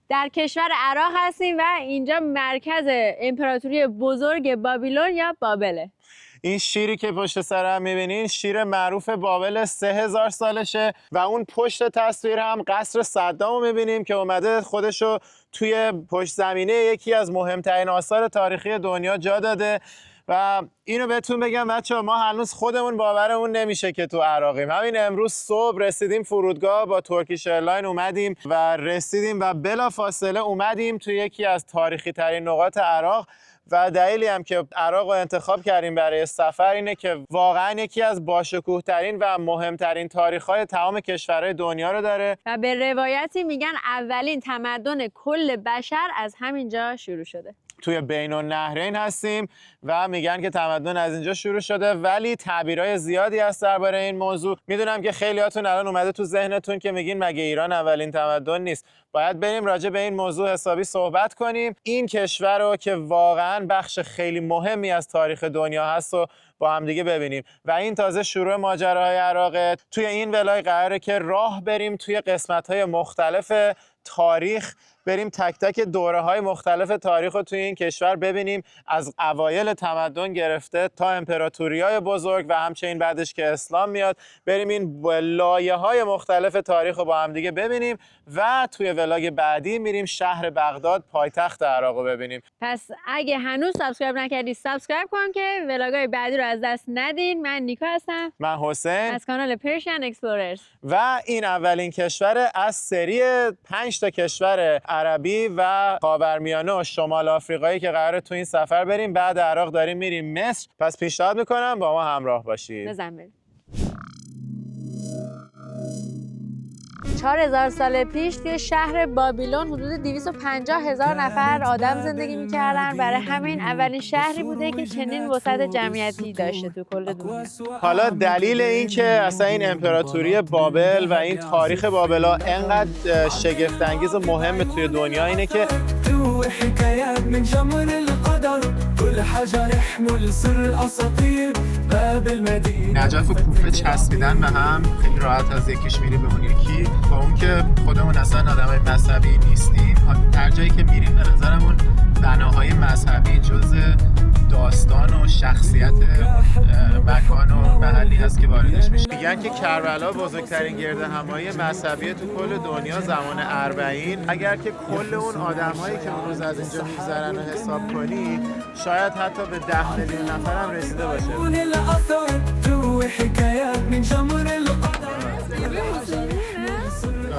در کشور عراق هستیم و اینجا مرکز امپراتوری بزرگ بابیلون یا بابله. این شیری که پشت سر هم میبینین شیر معروف بابل 3000 سالشه و اون پشت تصویر هم قصر صدام رو میبینیم که اومده خودشو توی پشت زمینه یکی از مهمترین آثار تاریخی دنیا جا داده. و اینو بهتون بگم بچه‌ها، ما هنوز خودمون باورمون نمیشه که تو عراقیم. همین امروز صبح رسیدیم فرودگاه، با ترکیش ایرلاین اومدیم و رسیدیم و بلافاصله اومدیم تو یکی از تاریخی ترین نقاط عراق. و دلیلی هم که عراق رو انتخاب کردیم برای سفر اینه که واقعا یکی از باشکوه ترین و مهمترین تاریخ‌های تمام کشورهای دنیا رو داره و به روایتی میگن اولین تمدن کل بشر از همینجا شروع شده. توی بین النهرین هستیم و میگن که تمدن از اینجا شروع شده، ولی تعبیرهای زیادی هست درباره این موضوع. میدونم که خیلیاتون الان اومده تو ذهنتون که میگین مگه ایران اولین تمدن نیست؟ باید بریم راجع به این موضوع حسابی صحبت کنیم. این کشور رو که واقعا بخش خیلی مهمی از تاریخ دنیا هست و با هم دیگه ببینیم و این تازه شروع ماجراهای عراقه. توی این ولاگ قراره که راه بریم توی قسمت‌های مختلف تاریخ، بریم تک تک دوره‌های مختلف تاریخ رو توی این کشور ببینیم، از اوایل تمدن گرفته تا امپراتوری‌های بزرگ و همچنین بعدش که اسلام میاد. بریم این لایه‌های مختلف تاریخ رو با هم دیگه ببینیم و توی ولاگ بعدی میریم شهر بغداد پایتخت عراق رو ببینیم. پس اگه هنوز سابسکرایب نکردی سابسکرایب کن که ولاگ‌های بعدی رو از دست ندین. من نیکا هستم، من حسین از کانال پرشین اکسپلوررز و این اولین کشور از سری 5 تا کشور عربی و خاورمیانه و شمال آفریقایی که قراره تو این سفر بریم. بعد عراق داریم میریم مصر. پس پیشنهاد میکنم با ما همراه باشید. بزن بریم. 4000 سال پیش توی شهر بابیلون حدود 250,000 نفر آدم زندگی میکردن. برای همین اولین شهری بوده که چنین وسعت جمعیتی داشته تو کل دنیا. حالا دلیل این که اصلا این امپراتوری بابل و این تاریخ بابلا انقدر شگفت انگیز و مهم توی دنیا اینه که نجف و کوفه چسبیدن به هم، خیلی راحت از یکیش میری به اون یکی. با اون که خودمون اصلا آدمای مذهبی نیستیم، هر جایی که میریم به نظرمون بناهای مذهبی جز داستان و شخصیت مکان و محلی هست که واردش میشه. میگن که کربلا بزرگترین گردهمایی مذهبی تو کل دنیا زمان 40. اگر که کل اون آدمایی که اون روز از اینجا میگذرن رو حساب کنی، شاید حتی به 10 میلیون نفر هم رسیده باشه.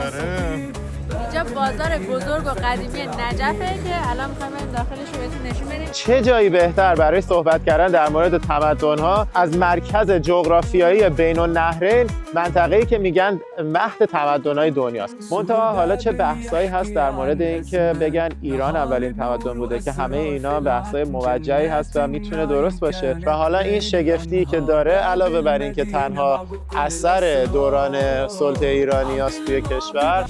آره. اینجا بازار بزرگ و قدیمی نجفه که الان می‌خوایم بریم داخلش رو بهتون نشون بدیم. چه جایی بهتر برای صحبت کردن در مورد تمدن‌ها از مرکز جغرافیایی بین النهرین، منطقه‌ای که میگن مهد تمدن‌های دنیاست. منتها حالا چه بحثایی هست در مورد اینکه بگن ایران اولین تمدن بوده، که همه اینا بحث‌های موجهی هست و میتونه درست باشه. و حالا این شگفتی که داره، علاوه بر این که تنها اثر دوران سلطه ایرانیاست توی کشور،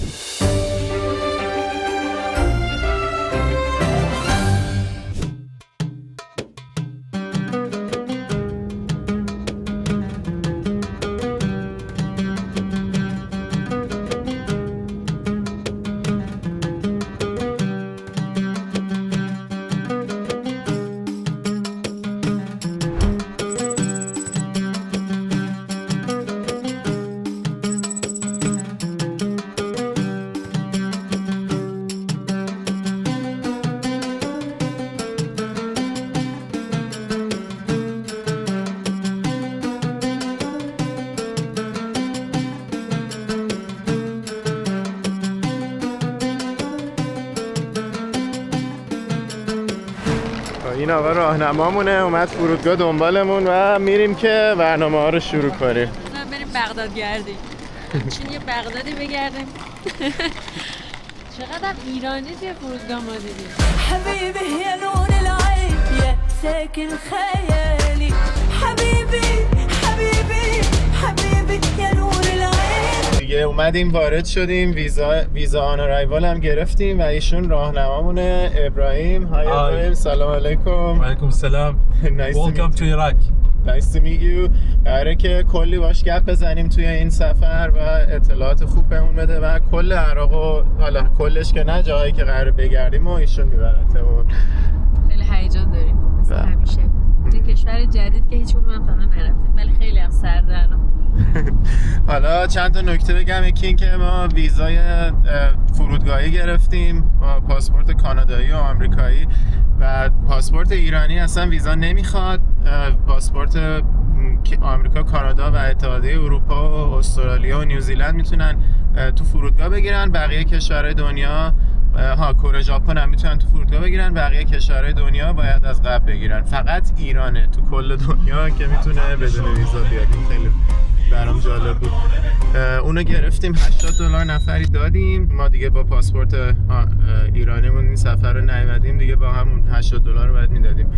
این آقا راهنمامونه، اومد فرودگاه دنبالمون و میریم که برنامه ها رو شروع کنیم. بریم بغداد گردیم. چون یه بغدادی بگردیم. چقدر ایرانی توی فرودگاه ما دیدیم. حبیبی یا نور العین یا ساکن خیالی، حبیبی حبیبی حبیبی یا نور العین. دیگه اومدیم وارد شدیم، ویزا آن ارایوال هم گرفتیم و ایشون راهنمامونه. ابراهیم. های ابراهیم، سلام علیکم. و علیکم السلام. Welcome to Iraq. nice to meet you. قراره که کلی باش گپ بزنیم توی این سفر و اطلاعات خوب بهمون بده و کل عراق و حالا کلش که نه، جایی که قراره بگردیم و ایشون میبرتمون. خیلی هیجان داریم مثل همیشه. تو کشور جدید که هیچ کدوم هم تا نرفتیم ولی خیلی هم سرده الان. حالا چند تا نکته بگم. یکی این که ما ویزای فرودگاهی گرفتیم با پاسپورت کانادایی و آمریکایی و پاسپورت ایرانی اصلا ویزا نمیخواد. پاسپورت آمریکا، کانادا و اتحادیه اروپا و استرالیا و نیوزیلند میتونن تو فرودگاه بگیرن. بقیه کشورهای دنیا کره ژاپن هم میتونن تو فرودگاه بگیرن. بقیه کشورهای دنیا باید از قبل بگیرن. فقط ایرانه تو کل دنیا که میتونه بدون ویزا بیاد. خیلی برام جالب بود. اونو گرفتیم، $80 نفری دادیم. ما دیگه با پاسپورت ایرانیمون این سفر رو نیومدیم دیگه، با همون $80 رو باید میدادیم.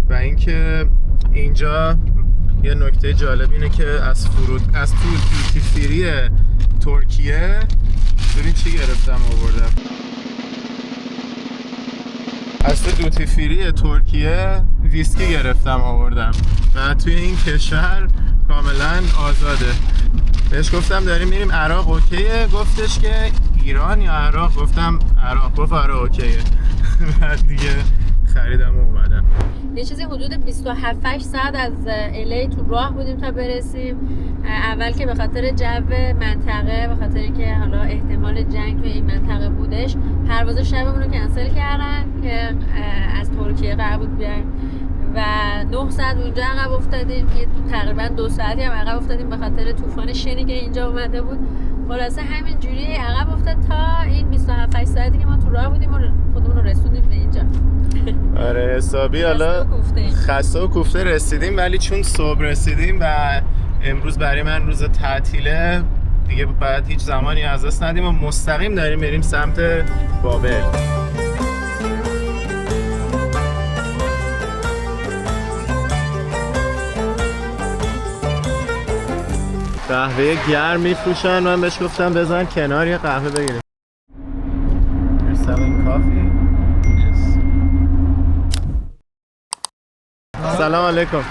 و اینکه اینجا یه نکته جالب اینه که از تو دیوتی فری ترکیه ببین چی گرفتم آوردم. از تو دیوتی فری ترکیه ویسکی گرفتم آوردم و توی این کشور کاملا آزاده. بهش گفتم داریم میریم عراق، اوکیه؟ گفتش که ایران یا عراق؟ گفتم عراق. گفت آره اوکیه. بعد دیگه خریدم و اومدم. یه چیزی حدود 27 ساعت از الی تو راه بودیم تا برسیم. اول که به خاطر جو منطقه، به خاطر اینکه حالا احتمال جنگ توی این منطقه بودش، پرواز شبمون رو کنسل کردن که از ترکیه قرار بود بیایم و 9 ساعت اونجا عقب افتادیم. تقریبا 2 ساعتی هم عقب افتادیم به خاطر طوفان شنی که اینجا اومده بود. خلاصه همین جوری عقب افتاد تا این 27 ساعتی که ما تو راه بودیم و خودمون رو رسوندیم به اینجا. آره حسابی. حالا خسته و کوفته رسیدیم، ولی چون صبح رسیدیم و امروز برای من روز تعطیله دیگه باید هیچ زمانی از دست ندیم و مستقیم داریم بریم سمت بابل. قهوه گرم میفروشن. من بهش گفتم بزن کنار یه قهوه بگیریم. You're selling coffee? Yes. سلام علیکم.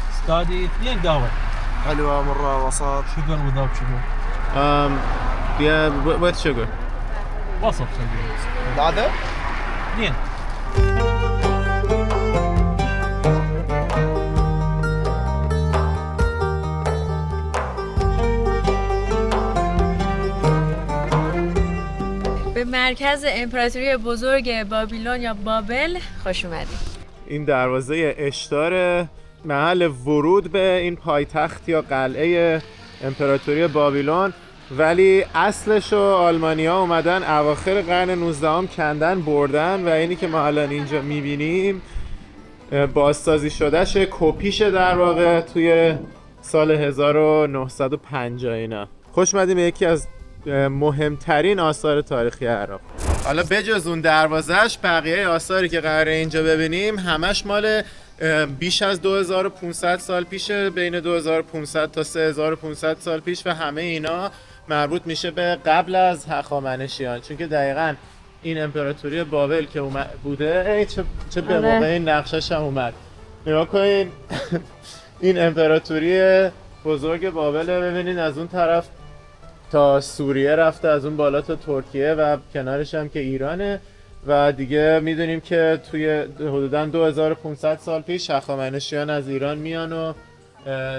استادي 2 قهوة حلوة مرة وسط. شوجر without sugar. Yeah, with sugar. وسط هذا 2. به مرکز امپراتوری بزرگ بابیلون یا بابل خوش اومدید. این دروازه اشتار محل ورود به این پایتخت یا قلعه امپراتوری بابیلون، ولی اصلش رو آلمانی‌ها اومدن اواخر قرن 19 کندن بردن و اینی که ما الان اینجا می‌بینیم بازسازی شدهشه، کپیشه در واقع توی سال 1950 اینا. خوش اومدیم به یکی از مهمترین آثار تاریخی عراق. حالا بجز اون دروازه‌اش بقیه آثاری که قراره اینجا ببینیم همش مال بیش از 2500 سال پیشه، بین 2500 تا 3500 سال پیش و همه اینا مربوط میشه به قبل از هخامنشیان، چون که دقیقاً این امپراتوری بابل که بوده. چه به موقع این نقشش هم اومد. نگاه کنین این امپراتوری بزرگ بابل ببینین، از اون طرف تا سوریه رفته، از اون بالا تا ترکیه و کنارش هم که ایرانه و دیگه میدونیم که توی حدوداً 2500 سال پیش هخامنشیان از ایران میان و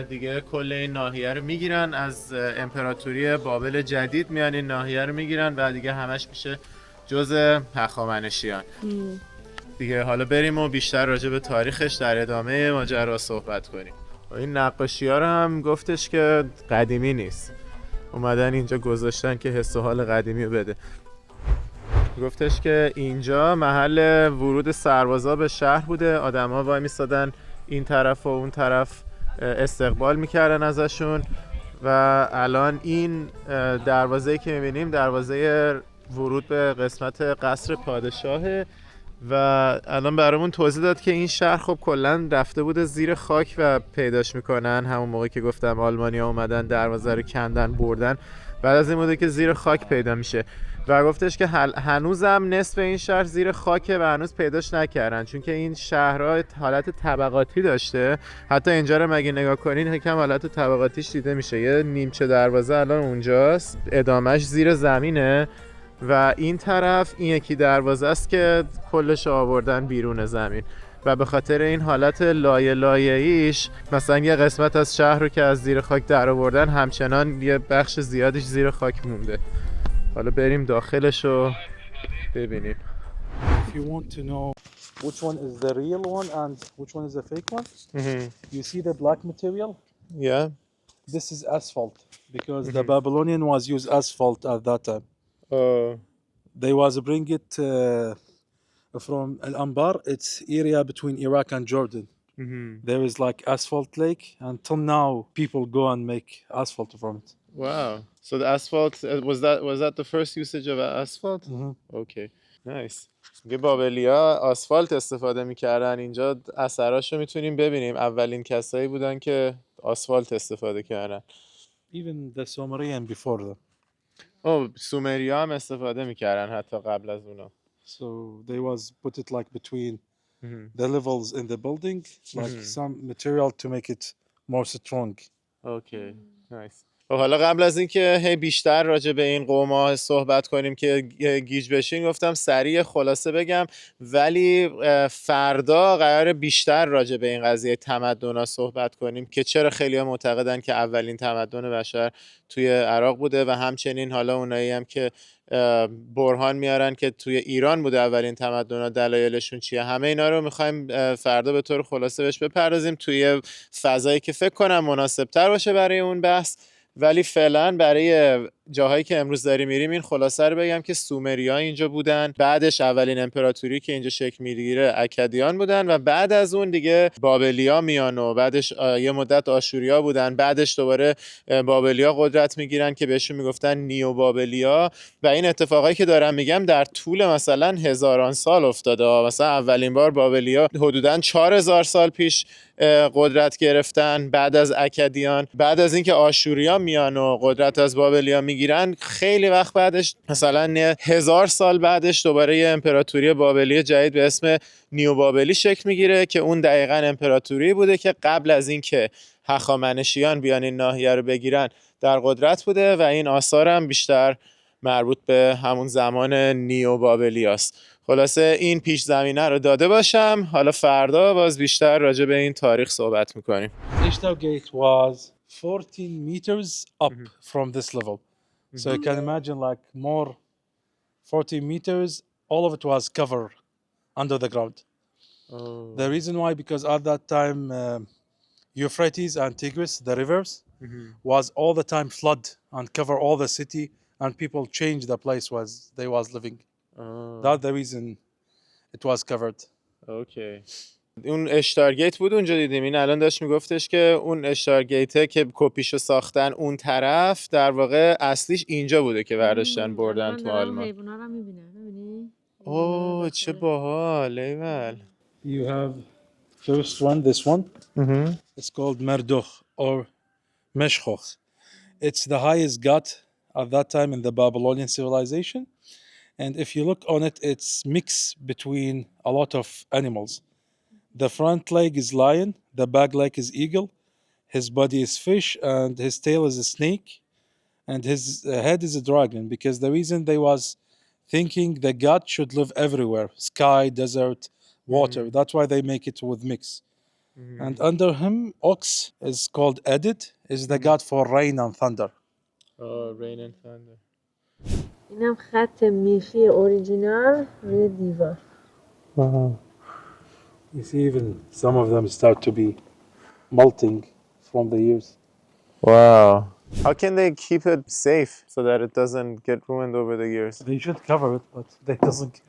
دیگه کل این ناحیه رو میگیرن. از امپراتوری بابل جدید میان این ناحیه رو میگیرن و دیگه همش میشه جزء هخامنشیان. دیگه حالا بریم و بیشتر راجع به تاریخش در ادامه ماجرا صحبت کنیم. این نقاشی ها رو هم گفتش که قدیمی نیست، اومدن اینجا گذاشتن که حس و حال قدیمی رو بده. گفتش که اینجا محل ورود سربازا به شهر بوده، آدم‌ها وای میستادن این طرف و اون طرف استقبال میکردن ازشون و الان این دروازه‌ای که میبینیم دروازه ورود به قسمت قصر پادشاهه و الان برامون توضیح داد که این شهر خب کلاً رفته بوده زیر خاک و پیداش میکنن همون موقعی که گفتم آلمانی‌ها اومدن دروازه رو کندن بردن، بعد از این مدت که زیر خاک پیدا میشه. و گفتش که هنوزم نصف این شهر زیر خاکه و هنوز پیداش نکردن، چون که این شهرها حالت طبقاتی داشته. حتی اینجا رو مگه نگاه کنین یکم حالت طبقاتیش دیده میشه. یه نیمچه دروازه الان اونجاست، ادامش زیر زمینه و این طرف این یکی دروازه است که کلش آوردن بیرون زمین و به خاطر این حالت لایه لایه‌ایش مثلا یه قسمت از شهر رو که از زیر خاک در آوردن همچنان یه بخش زیادش زیر خاک مونده. حالا بریم داخلش رو ببینیم. If you want to know which one is the real one and which one is the fake one, you see the black material? Yeah. This is asphalt because the Babylonian was used asphalt at that time. Oh. They was bring it from Al-Anbar. It's area between Iraq and Jordan. There is like asphalt lake. Until now, people go and make asphalt from it. Wow. So the asphalt was that the first usage of asphalt? Okay. Nice. میگه بابلیا آسفالت استفاده میکردن. اینجا اثراشو میتونیم ببینیم. اولین کسایی بودن که آسفالت استفاده کردن. Even the Sumerian before them. سومریا هم استفاده میکردن حتی قبل از اونا. So they was put it like between the levels in the building, like some material to make it more strong. Okay. Nice. حالا قبل از اینکه هی بیشتر راجع به این قوم‌ها صحبت کنیم که گیج بشین، گفتم سریع خلاصه بگم، ولی فردا قرار بیشتر راجع به این قضیه تمدن‌ها صحبت کنیم که چرا خیلی‌ها معتقدن که اولین تمدن بشر توی عراق بوده و همچنین حالا اونایی هم که برهان میارن که توی ایران بوده اولین تمدن‌ها، دلایلشون چیه. همه اینا رو می‌خوایم فردا به طور خلاصه بهش بپردازیم توی فضایی که فکر کنم مناسب‌تر باشه برای اون بحث. ولی فعلا برای جاهایی که امروز داریم میریم این خلاصه رو بگم که سومریا اینجا بودن، بعدش اولین امپراتوری که اینجا شکل میگیره اکدیان بودن و بعد از اون دیگه بابلیا میان و بعدش یه مدت آشوریا بودن، بعدش دوباره بابلیا قدرت میگیرن که بهشون میگفتن نیو بابلیا. و این اتفاقایی که دارم میگم در طول مثلا هزاران سال افتاده. مثلا اولین بار بابلیا حدوداً 4000 سال پیش قدرت گرفتن بعد از اکدیان. بعد از اینکه آشوریا میان و قدرت از بابلیا میگیرن، خیلی وقت بعدش مثلا 1000 سال بعدش دوباره یه امپراتوری بابلی جدید به اسم نیو بابلی شکل میگیره که اون دقیقاً امپراتوری بوده که قبل از اینکه هخامنشیان بیان این ناحیه رو بگیرن در قدرت بوده و این آثار هم بیشتر مربوط به همون زمان نیو بابلی است. خلاصه این پیش زمینه رو داده باشم، حالا فردا باز بیشتر راجع به این تاریخ صحبت میکنیم. Ishtar Gate was 14 meters up from this level. So you can imagine like more 14 meters, all of it was covered under the ground. The reason why, because at that time Euphrates and Tigris, the rivers, was all the time flood and cover all the city and people change the place was they was living. That's the reason it was covered. اوکی. اون اشتارگیت بود اونجا دیدیم. این الان داشت میگفتش که اون اشتارگیته که کپیشو ساختن اون طرف در واقع اصلیش اینجا بوده که برداشتن بردن تو آلمان. حیونا رو می‌بینن. ببینی؟ اوه چه باحال. ایول. You have first one, this one. It's called Marduk or Meshchoch. It's the highest god at that time in the Babylonian civilization. And if you look on it, it's mixed between a lot of animals. The front leg is lion, the back leg is eagle, his body is fish, and his tail is a snake, and his head is a dragon. Because the reason they was thinking the god should live everywhere, sky, desert, water. That's why they make it with mix. And under him, ox is called Edid, is the god for rain and thunder. rain and thunder. اینم خط میخی اوریجینال روی دیوار. You see, even some of them start to be molting from the years. Wow. How can they keep it safe so that it doesn't get ruined over the years? They should cover it, but they doesn't.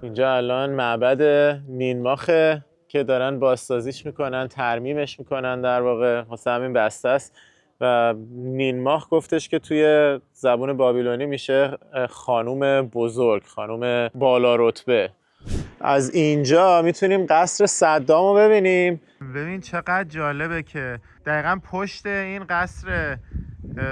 اینجا الان معبد نینماخه که دارن بازسازیش میکنن، ترمیمش میکنن در واقع، واسه همین بسته است. و نینماخ گفتش که توی زبون بابلونی میشه خانوم بزرگ، خانوم بالا رتبه. از اینجا میتونیم قصر صدام رو ببینیم. ببین چقدر جالبه که دقیقا پشت این قصر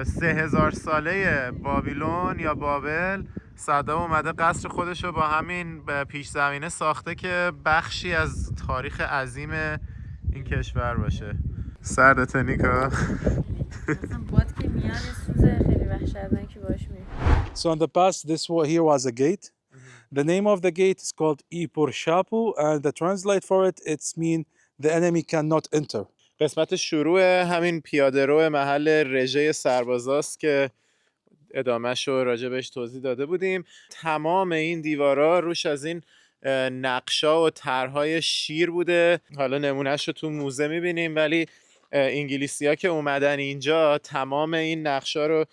3000 ساله بابیلون یا بابل، صدام اومده قصر خودش رو با همین پیش زمینه ساخته که بخشی از تاریخ عظیم این کشور باشه. سردته نیکا؟ اصلا باد که میاد سوزه خیلی وحشتناکی باش میاد. So in the past, here was a gate. The name of the gate is called Ipur Shapu, and the translate for it, it's mean the enemy cannot enter. قسمت شروع همین پیاده رو محل رژه سربازاست که ادامهش رو راجع بهش توضیح داده بودیم. تمام این دیوارا روش از این نقشا و طرحهای شیر بوده. حالا نمونهش رو تو موزه میبینیم، ولی انگلیسی‌ها که اومدن اینجا تمام این نقشا رو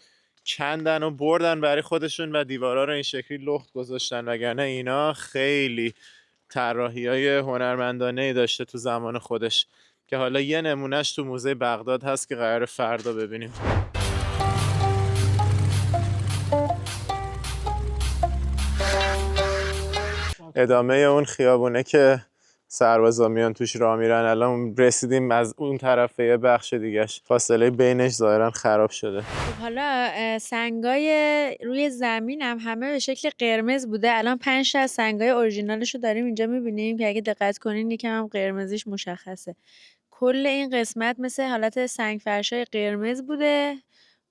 کندن و بردن برای خودشون و دیوارا رو این شکلی لخت گذاشتن، وگرنه اینا خیلی طراحی‌های هنرمندانه‌ای داشته تو زمان خودش که حالا یه نمونهش تو موزه بغداد هست که قراره فردا ببینیم. ادامه اون خیابونه که سربازا میان توش راه میرن. الان رسیدیم از اون طرفه بخش دیگهش، فاصله بینش ظاهرا خراب شده. خب حالا سنگای روی زمین هم همه به شکل قرمز بوده. الان 5 تا از سنگای اورجینالش رو داریم اینجا میبینیم که اگه دقت کنین یکم هم قرمزیش مشخصه. کل این قسمت مثل حالت سنگ فرشای قرمز بوده،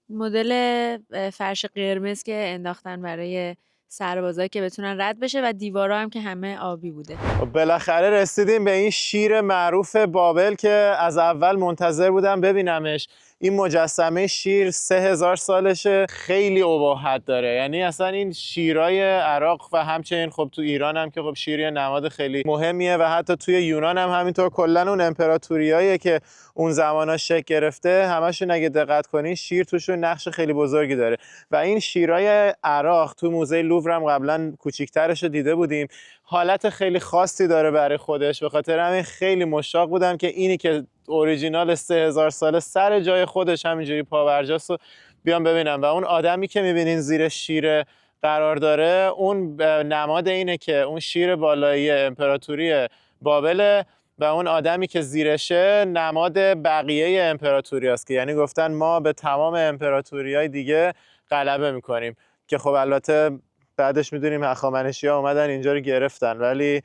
مدل فرش قرمز که انداختن برای سربازایی که بتونن رد بشه، و دیوارا هم که همه آبی بوده. بالاخره رسیدیم به این شیر معروف بابل که از اول منتظر بودم ببینمش. این مجسمه شیر 3000 سالشه، خیلی اباحت داره. یعنی اصلا این شیرای عراق و همچنین خب تو ایران هم که خب شیر یه نماد خیلی مهمیه و حتی توی یونان هم همینطور. کلا اون امپراتوریایی که اون زمانا شکل گرفته همشون اگه دقت کنین شیر توشون نقش خیلی بزرگی داره. و این شیرای عراق تو موزه لوور هم قبلا کوچیک‌ترش رو دیده بودیم، حالت خیلی خاصی داره برای خودش. به خاطر همین خیلی مشتاق بودم که اینی که اوریجینال 3000 ساله سر جای خودش همینجوری پاورجاست رو بیام ببینم. و اون آدمی که میبینین زیر شیر قرار داره، اون نماد اینه که اون شیر بالایی امپراتوری بابله و اون آدمی که زیرشه نماد بقیه امپراتوری است، که یعنی گفتن ما به تمام امپراتوری‌های دیگه غلبه میکنیم. که خب البته بعدش میدونیم هخامنشی‌ها اومدن اینجا رو گرفتن، ولی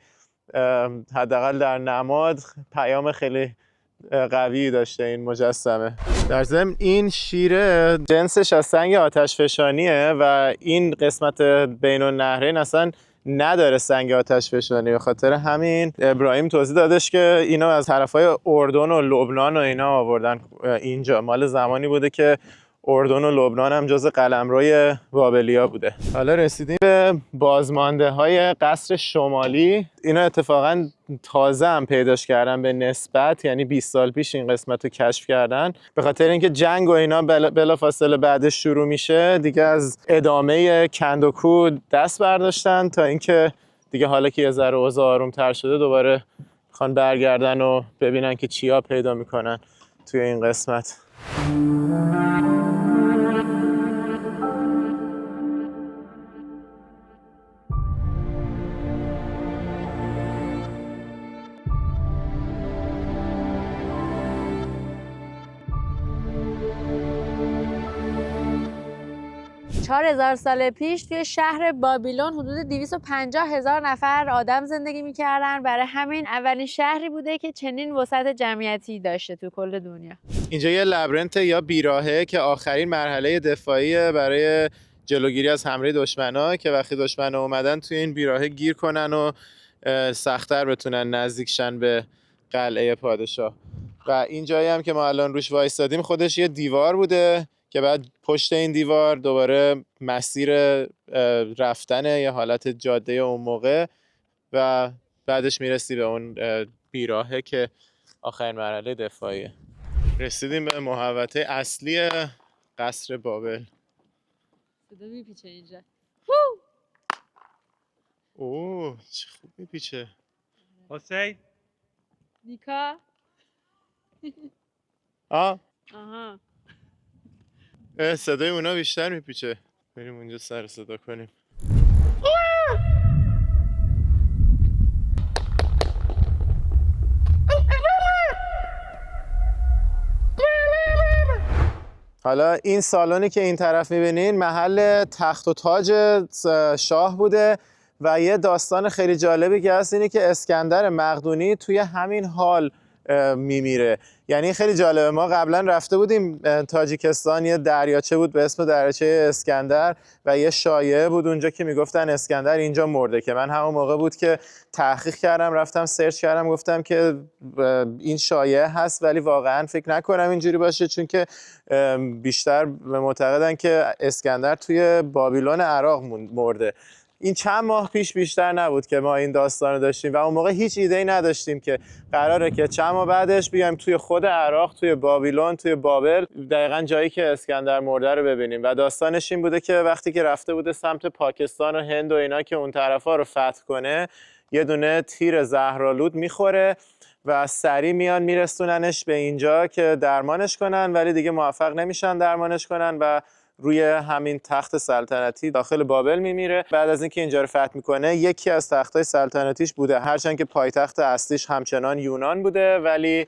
حداقل در نماد پیام خیلی قوی داشته این مجسمه. در ضمن این شیره جنسش از سنگ آتشفشانیه و این قسمت بین النهرین اصلا نداره سنگ آتشفشانی. به خاطر همین ابراهیم توضیح دادش که اینا از طرفای اردن و لبنان و اینا آوردن اینجا. مال زمانی بوده که اردن و لبنان هم جز قلمروی بابلیا بوده. حالا رسیدیم به بازمانده های قصر شمالی. اینا اتفاقا تازه هم پیداش کردن به نسبت، یعنی 20 سال پیش این قسمت رو کشف کردن. به خاطر اینکه جنگ و اینا بلافاصله بعدش شروع میشه، دیگه از ادامه کندوکو دست برداشتن تا اینکه دیگه حالا که یه ذره اوضاع آروم‌تر شده دوباره میخوان برگردن و ببینن که چیا پیدا میکنن توی این قسمت. $4,000 سال پیش توی شهر بابیلون حدود 250,000 نفر آدم زندگی میکردن. برای همین اولین شهری بوده که چنین وسعت جمعیتی داشته تو کل دنیا. اینجا یه لبرنت یا بیراهه که آخرین مرحله دفاعی برای جلوگیری از حمله دشمنا، که وقتی دشمنا اومدن توی این بیراهه گیر کنن و سخت‌تر بتونن نزدیک شن به قلعه پادشاه. و این جایی هم که ما الان روش وایسادیم خودش یه دیوار بوده که بعد پشت این دیوار دوباره مسیر رفتن یه حالت جاده اون موقع و بعدش میرسی به اون بیراهه که آخرین مرحله دفاعیه. رسیدیم به محوطه اصلی قصر بابل. صدا میپیچه اینجا. اوه چه خوب میپیچه. حسین نیکا. آها صدای اونا بیشتر میپیچه. بریم اونجا سر صدا کنیم. حالا این سالونی که این طرف می‌بینین محل تخت و تاج شاه بوده و یه داستان خیلی جالبی که هست اینه که اسکندر مقدونی توی همین حال میمیره. یعنی خیلی جالبه، ما قبلا رفته بودیم تاجیکستان، یه دریاچه بود به اسم دریاچه اسکندر و یه شایعه بود اونجا که میگفتن اسکندر اینجا مرده، که من همون موقع بود که تحقیق کردم، رفتم سرچ کردم، گفتم که این شایعه هست ولی واقعا فکر نکنم اینجوری باشه، چون که بیشتر معتقدن که اسکندر توی بابیلون عراق مرده. این چند ماه پیش بیشتر نبود که ما این داستان رو داشتیم و اون موقع هیچ ایده‌ای نداشتیم که قراره که چند ماه بعدش بیایم توی خود عراق، توی بابیلون، توی بابل، دقیقاً جایی که اسکندر مرده رو ببینیم. و داستانش این بوده که وقتی که رفته بوده سمت پاکستان و هند و اینا که اون طرفا رو فتح کنه، یه دونه تیر زهرآلود میخوره و سریع میان میرسوننش به اینجا که درمانش کنن، ولی دیگه موفق نمیشن درمانش کنن و روی همین تخت سلطنتی داخل بابل میمیره. بعد از اینکه اینجا رو فتح میکنه، یکی از تخت‌های سلطنتیش بوده، هرچند که پایتخت اصلیش همچنان یونان بوده، ولی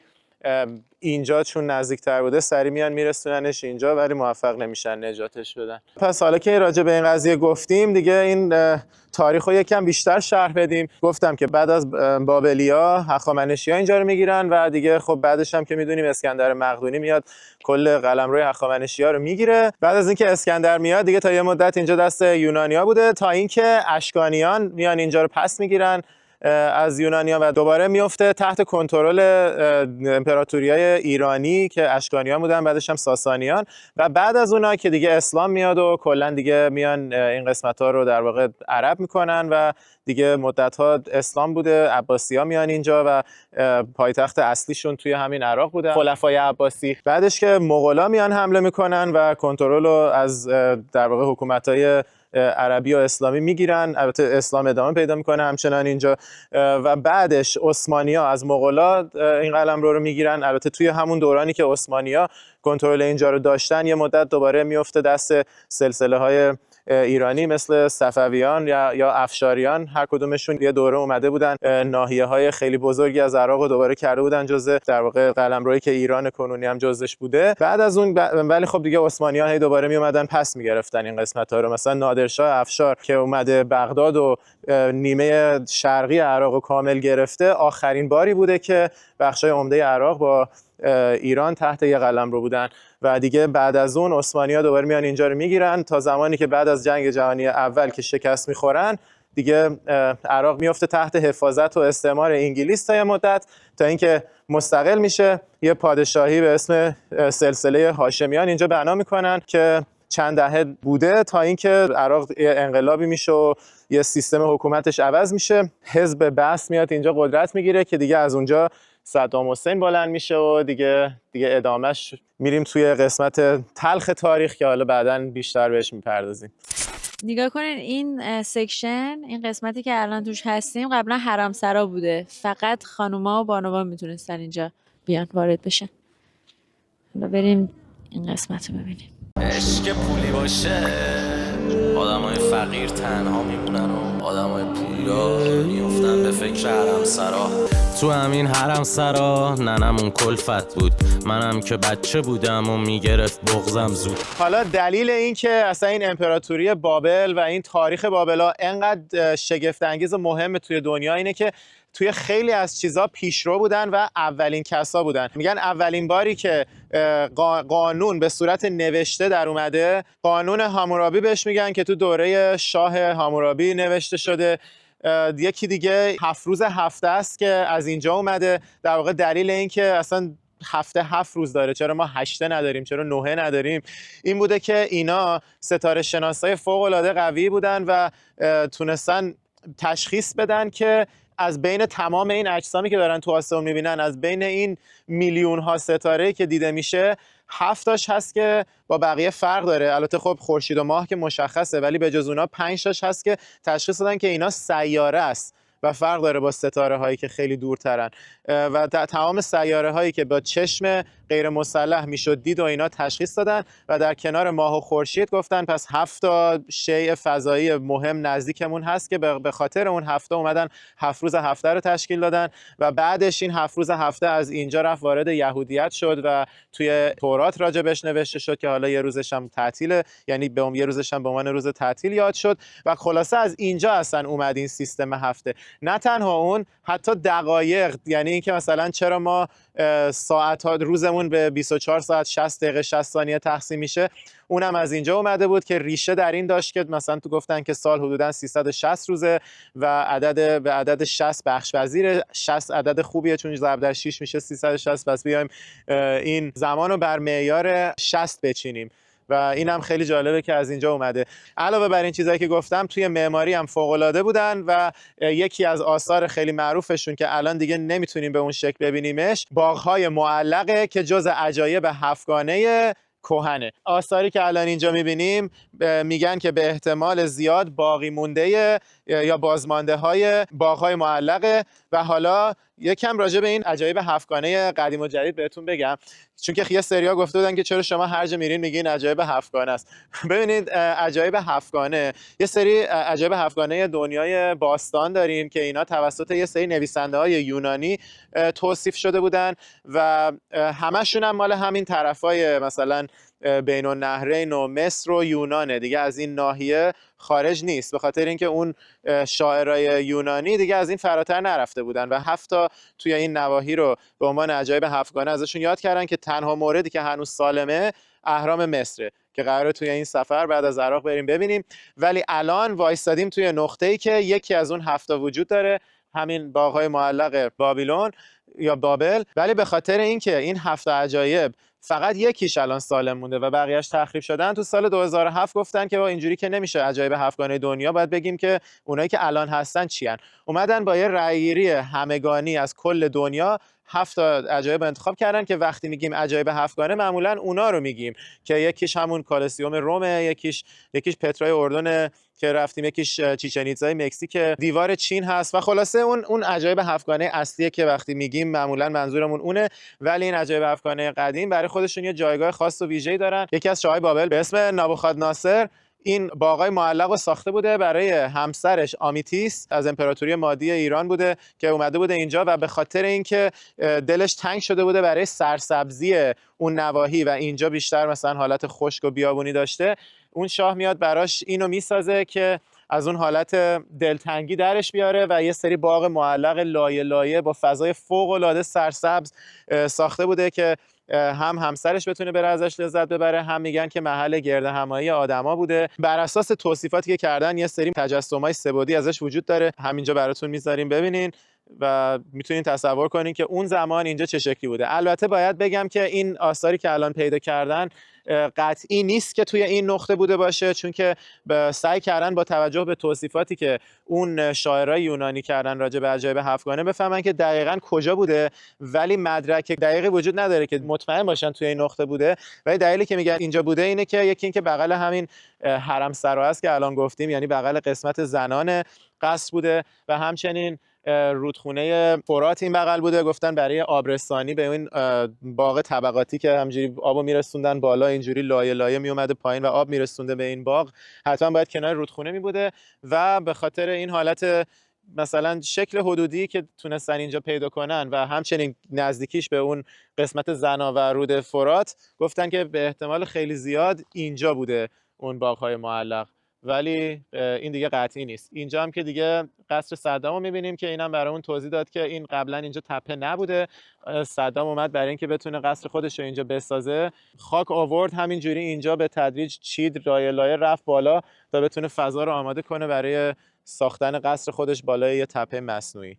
اینجا چون نزدیکتر بوده سری میان میرسوننش اینجا، ولی موفق نمیشن نجاتش بدن. پس حالا که راجع به این قضیه گفتیم، دیگه این تاریخ رو یکم بیشتر شرح بدیم. گفتم که بعد از بابلیا هخامنشی‌ها اینجا رو میگیرن و دیگه خب بعدش هم که میدونیم اسکندر مقدونی میاد کل قلمروی هخامنشی‌ها رو میگیره. بعد از اینکه اسکندر میاد دیگه تا یه مدت اینجا دست یونانی‌ها بوده، تا اینکه اشکانیان میان اینجا رو پس میگیرن از یونانیان و دوباره میفته تحت کنترل امپراتوریای ایرانی که اشکانیان بودن، بعدش هم ساسانیان. و بعد از اونها که دیگه اسلام میاد و کلا دیگه میان این قسمت‌ها رو در واقع عرب میکنن و دیگه مدت‌ها اسلام بوده. عباسی‌ها میان اینجا و پایتخت اصلیشون توی همین عراق بوده، خلفای عباسی. بعدش که مغولا میان حمله میکنن و کنترل رو از در واقع حکومت‌های عربی و اسلامی میگیرن. البته اسلام ادامه پیدا میکنه همچنان اینجا و بعدش عثمانی‌ها از مغولا این قلمرو رو میگیرن. البته توی همون دورانی که عثمانی‌ها کنترل اینجا رو داشتن، یه مدت دوباره میفته دست سلسله‌های ایرانی مثل صفویان یا افشاریان. هر کدومشون یه دوره اومده بودن ناحیه‌های خیلی بزرگی از عراق رو دوباره کرده بودن جزء در واقع قلمرویی که ایران کنونی هم جزش بوده. بعد از اون ولی خب دیگه عثمانی‌ها هی دوباره می اومدن پس می‌گرفتن این قسمت‌ها رو. مثلا نادرشاه افشار که اومده بغداد و نیمه شرقی عراق رو کامل گرفته، آخرین باری بوده که بخشای عمده عراق با ایران تحت یه قلمرو بودن و دیگه بعد از اون عثمانی‌ها دوباره میان اینجا رو میگیرن تا زمانی که بعد از جنگ جهانی اول که شکست میخورن، دیگه عراق میفته تحت حفاظت و استعمار انگلیس تا یه مدت، تا اینکه مستقل میشه. یه پادشاهی به اسم سلسله هاشمیان اینجا بنا میکنن که چند دهه بوده، تا اینکه عراق انقلابی میشه و یه سیستم حکومتش عوض میشه. حزب بعث میاد اینجا قدرت میگیره که دیگه از اونجا صدام حسین بلند میشه و دیگه ادامهش میریم توی قسمت تلخ تاریخ که حالا بعداً بیشتر بهش میپردازیم. نگاه کنین این سکشن، این قسمتی که الان توش هستیم قبلا حرمسرا بوده، فقط خانوما و بانوان میتونستن اینجا بیان وارد بشن. حالا بریم این قسمت رو ببینیم. عشق پولی باشه آدمای فقیر تنها میمونن و آدمای پولدار میفتن به فکر حرمسرا. تو همین حرمسرا ننمون کلفت بود، منم که بچه بودم و میگرفت بغضم زود. حالا دلیل این که اصلا این امپراتوری بابل و این تاریخ بابلا انقدر شگفت انگیز و مهمه توی دنیا اینه که توی خیلی از چیزا پیشرو بودن و اولین کسا بودن. میگن اولین باری که قانون به صورت نوشته در اومده، قانون هامورابی بهش میگن که تو دوره شاه هامورابی نوشته شده. یکی دیگه 7 روز هفته است که از اینجا اومده. در واقع دلیل این که اصلا هفته 7 روز داره، چرا ما 8 نداریم، چرا 9 نداریم، این بوده که اینا ستاره شناسای فوق العاده قوی بودن و تونستن تشخیص بدن که از بین تمام این اجسامی که دارن تو آسمون میبینن، از بین این میلیون ها ستاره که دیده میشه، 7 تاش هست که با بقیه فرق داره. البته خب خورشید و ماه که مشخصه، ولی به جز اونها 5 تاش هست که تشخیص دادن که اینا سیاره است و فرق داره با ستاره هایی که خیلی دورترن. و تمام سیاره هایی که با چشم غیر مسلح میشد دید و اینا تشخیص دادن و در کنار ماه و خورشید گفتن پس 7 تا شیء فضایی مهم نزدیکمون هست که به خاطر اون 7 اومدن 7 روز هفته رو تشکیل دادن و بعدش این 7 روز هفته از اینجا رفت وارد یهودیت شد و توی تورات راجبش نوشته شد که حالا یه روزش هم تعطیله، یعنی یه روزش هم به عنوان روز تعطیل یاد شد و خلاصه از اینجا اصلا اومد این سیستم هفته. نه تنها اون، حتی دقایق، یعنی اینکه مثلا چرا ما ساعت ها روزمون به 24 ساعت 60 دقیقه 60 ثانیه تقسیم میشه، اونم از اینجا اومده بود که ریشه در این داشت که مثلا تو گفتن که سال حدودا 360 روزه و به عدد 60 بخش پذیره. 60 عدد خوبیه چون ضرب در 6 میشه 360. پس بیایم این زمان رو بر معیار 60 بچینیم و اینم خیلی جالبه که از اینجا اومده. علاوه بر این چیزایی که گفتم توی معماری هم فوق‌العاده بودن و یکی از آثار خیلی معروفشون که الان دیگه نمیتونیم به اون شکل ببینیمش، باغ‌های معلقه که جز عجایب هفتگانه کهنه. آثاری که الان اینجا میبینیم میگن که به احتمال زیاد باقی مونده یا بازمانده های باغ‌های معلقه. و حالا یکم راجع به این عجایب هفتگانه قدیم و جدید بهتون بگم، چون که یه سریا گفته بودن که چرا شما هر جا میرین میگین عجایب هفتگانه است. ببینید عجایب هفتگانه، یه سری عجایب هفتگانه دنیای باستان داریم که اینا توسط یه سری نویسنده‌های یونانی توصیف شده بودن و همشون هم مال همین طرفای مثلا بین النهرین و مصر و یونانه، دیگه از این ناحیه خارج نیست، به خاطر اینکه اون شاعرای یونانی دیگه از این فراتر نرفته بودن و 7 تا توی این نواحی رو به عنوان عجایب هفتگانه ازشون یاد کردن که تنها موردی که هنوز سالمه اهرام مصره که قراره توی این سفر بعد از عراق بریم ببینیم. ولی الان وایستادیم توی نقطه‌ای که یکی از اون 7 تا وجود داره، همین باغ‌های معلق بابیلون یا بابل. ولی به خاطر اینکه این 7 عجایب فقط یکیش الان سالم مونده و بقیه‌اش تخریب شدن، تو سال 2007 گفتن که با اینجوری که نمیشه عجایب هفتگانه دنیا، باید بگیم که اونایی که الان هستن چی هن. اومدن با یه رأی‌گیری همگانی از کل دنیا 7 عجایب انتخاب کردن که وقتی میگیم عجایب هفتگانه معمولا اونا رو میگیم که یکیش همون کالسیوم رومه، یکیش پترای اردن که رفتیم، یکیش چیچن ایتزای مکزیک، دیوار چین هست و خلاصه اون عجایب هفتگانه اصلیه که وقتی میگیم معمولا منظورمون اونه. ولی این عجایب هفتگانه قدیم برای خودشون یه جایگاه خاص و ویژه‌ای دارن. یکی از شاههای بابل به اسم نابوخادناصر این باغای معلق رو ساخته بوده برای همسرش آمیتیس از امپراتوری مادی ایران بوده که اومده بوده اینجا و به خاطر اینکه دلش تنگ شده بوده برای سرسبزی اون نواحی و اینجا بیشتر مثلا حالت خشک و بیابونی داشته، اون شاه میاد براش اینو میسازه که از اون حالت دلتنگی درش بیاره و یه سری باغ معلق لایه لایه با فضای فوق‌العاده سرسبز ساخته بوده که هم همسرش بتونه بره ازش لذت ببره، هم میگن که محل گرد همایی آدما بوده. بر اساس توصیفاتی که کردن یه سری تجسم‌های سه‌بعدی ازش وجود داره، همینجا براتون میذاریم ببینین و میتونین تصور کنین که اون زمان اینجا چه شکلی بوده. البته باید بگم که این آثاری که الان پیدا کردن قطعی نیست که توی این نقطه بوده باشه، چون که سعی کردن با توجه به توصیفاتی که اون شاعرای یونانی کردن راجع به عجایب هفتگانه بفهمن که دقیقاً کجا بوده، ولی مدرک دقیقی وجود نداره که مطمئن باشن توی این نقطه بوده. ولی دلیلی که میگن اینجا بوده اینه که یکی این که بغل همین حرم سرا است که الان گفتیم، یعنی بغل قسمت زنان قصر بوده و همچنین رودخونه فرات این بغل بوده. گفتن برای آبرسانی به این باغ طبقاتی که همجوری آبو میرسوندن بالا، اینجوری لایه لایه میومده پایین و آب میرسونده به این باغ، حتما باید کنار رودخونه می بوده و به خاطر این حالت مثلا شکل حدودی که تونستن اینجا پیدا کنن و همچنین نزدیکیش به اون قسمت زنا و رود فرات، گفتن که به احتمال خیلی زیاد اینجا بوده اون باغ‌های معلق. ولی این دیگه قطعی نیست. اینجا هم که دیگه قصر صدام رو می‌بینیم که اینم برامون توضیح داد که این قبلا اینجا تپه نبوده. صدام اومد برای اینکه بتونه قصر خودش رو اینجا بسازه، خاک آورد، همینجوری اینجا به تدریج چید، لایه لایه رفت بالا تا بتونه فضا رو آماده کنه برای ساختن قصر خودش بالای یه تپه مصنوعی.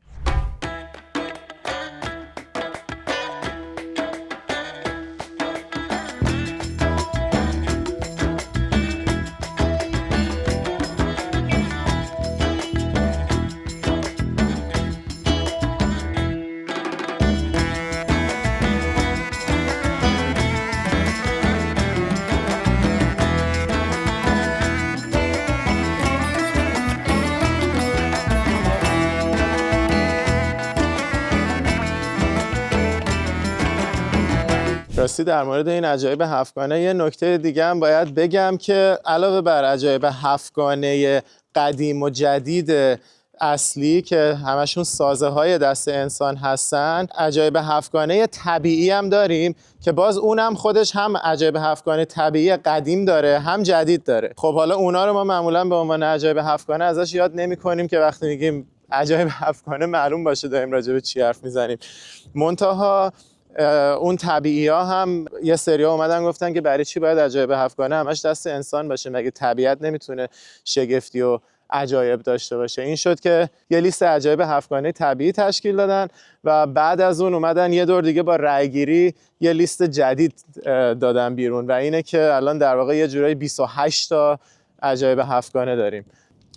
راستی در مورد این عجایب هفتگانه یه نکته دیگه هم باید بگم که علاوه بر عجایب هفتگانه قدیم و جدید اصلی که همشون سازه های دست انسان هستن، عجایب هفتگانه طبیعی هم داریم که باز اونم خودش هم عجایب هفتگانه طبیعی قدیم داره هم جدید داره. خب حالا اونا رو ما معمولا به عنوان عجایب هفتگانه ازش یاد نمی‌کنیم که وقتی میگیم عجایب هفتگانه معلوم باشه داریم راجع به چی حرف میزنیم. منتها اون طبیعی ها هم یه سری ها اومدن گفتن که برای چی باید عجایب هفتگانه همش دست انسان باشه، مگه طبیعت نمیتونه شگفتی و عجایب داشته باشه؟ این شد که یه لیست عجایب هفتگانه طبیعی تشکیل دادن و بعد از اون اومدن یه دور دیگه با رأیگیری یه لیست جدید دادن بیرون و اینه که الان در واقع یه جورایی 28 تا عجایب هفتگانه داریم.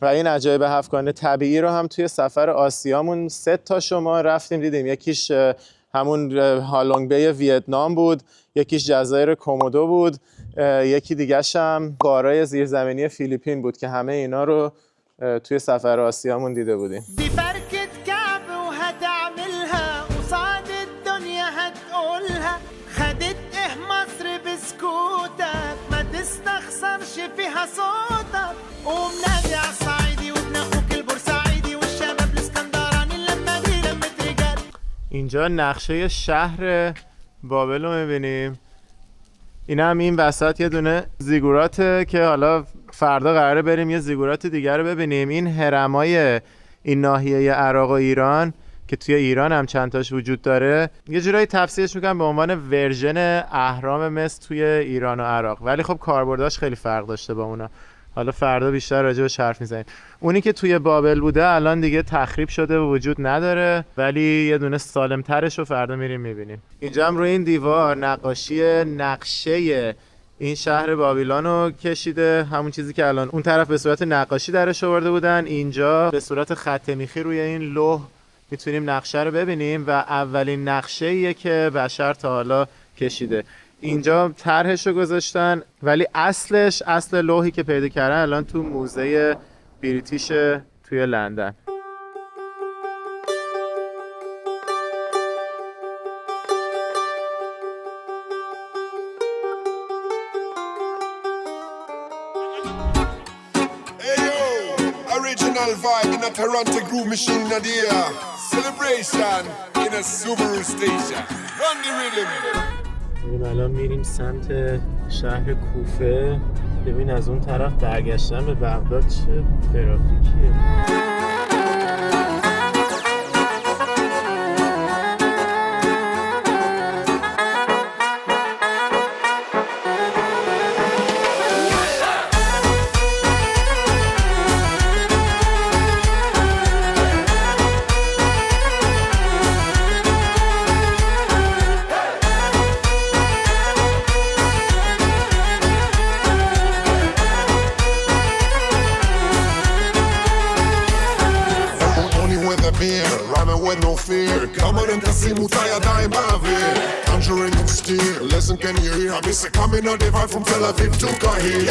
و این عجایب هفتگانه طبیعی رو هم توی سفر آسیامون 3 تا ما رفتیم دیدیم. یکیش همون هالونگ بی ویتنام بود، یکیش جزایر کومودو بود، یکی دیگه‌ش هم غارای زیرزمینی فیلیپین بود که همه اینا رو توی سفر آسیامون دیده بودیم. بفركة كعب وهتعملها وصعد الدنيا هتقولها خدت مصر بسكوتك ما تستخسرش فيها صوتك ومنادي عالصعيدي وابن اخوك البورسعيدي والشباب الاسكندراني لما دي لمة رجال. اینجا نقشه شهر بابل رو می‌بینیم. این هم این وسط یه دونه زیگوراته که حالا فردا قراره بریم یه زیگورات دیگر رو ببینیم. این هرمای این ناحیه عراق و ایران که توی ایران هم چند تاش وجود داره یه جورایی تفسیرش میکنم به عنوان ورژن اهرام مصر توی ایران و عراق، ولی خب کاربرداش خیلی فرق داشته با اونا. حالا فردا بیشتر راجع بهش حرف میزنیم. اونی که توی بابل بوده الان دیگه تخریب شده و وجود نداره، ولی یه دونه سالم ترش رو فردا میریم میبینیم. اینجا هم روی این دیوار نقاشی نقشه این شهر بابیلون رو کشیده، همون چیزی که الان اون طرف به صورت نقاشی درش آورده بودن، اینجا به صورت خط میخی روی این لوح میتونیم نقشه رو ببینیم و اولین نقشه‌ایه که بشر تا حالا کشیده. اینجا طرحش رو گذاشتن ولی اصل لوحی که پیدا کردن الان تو موزه بریتیش توی لندن. Original vibe in a Toronto groove machine in the air. Celebration in a Subaru station. Run the rhythm. الان میریم سمت شهر کوفه. ببین از اون طرف برگشتن به بغداد چه ترافیکیه. With no fear, come on and see Mutaya die Mavi. Conjuring in steel, listen, can you hear? I'm coming on the vibe from Tel Aviv to Kahir.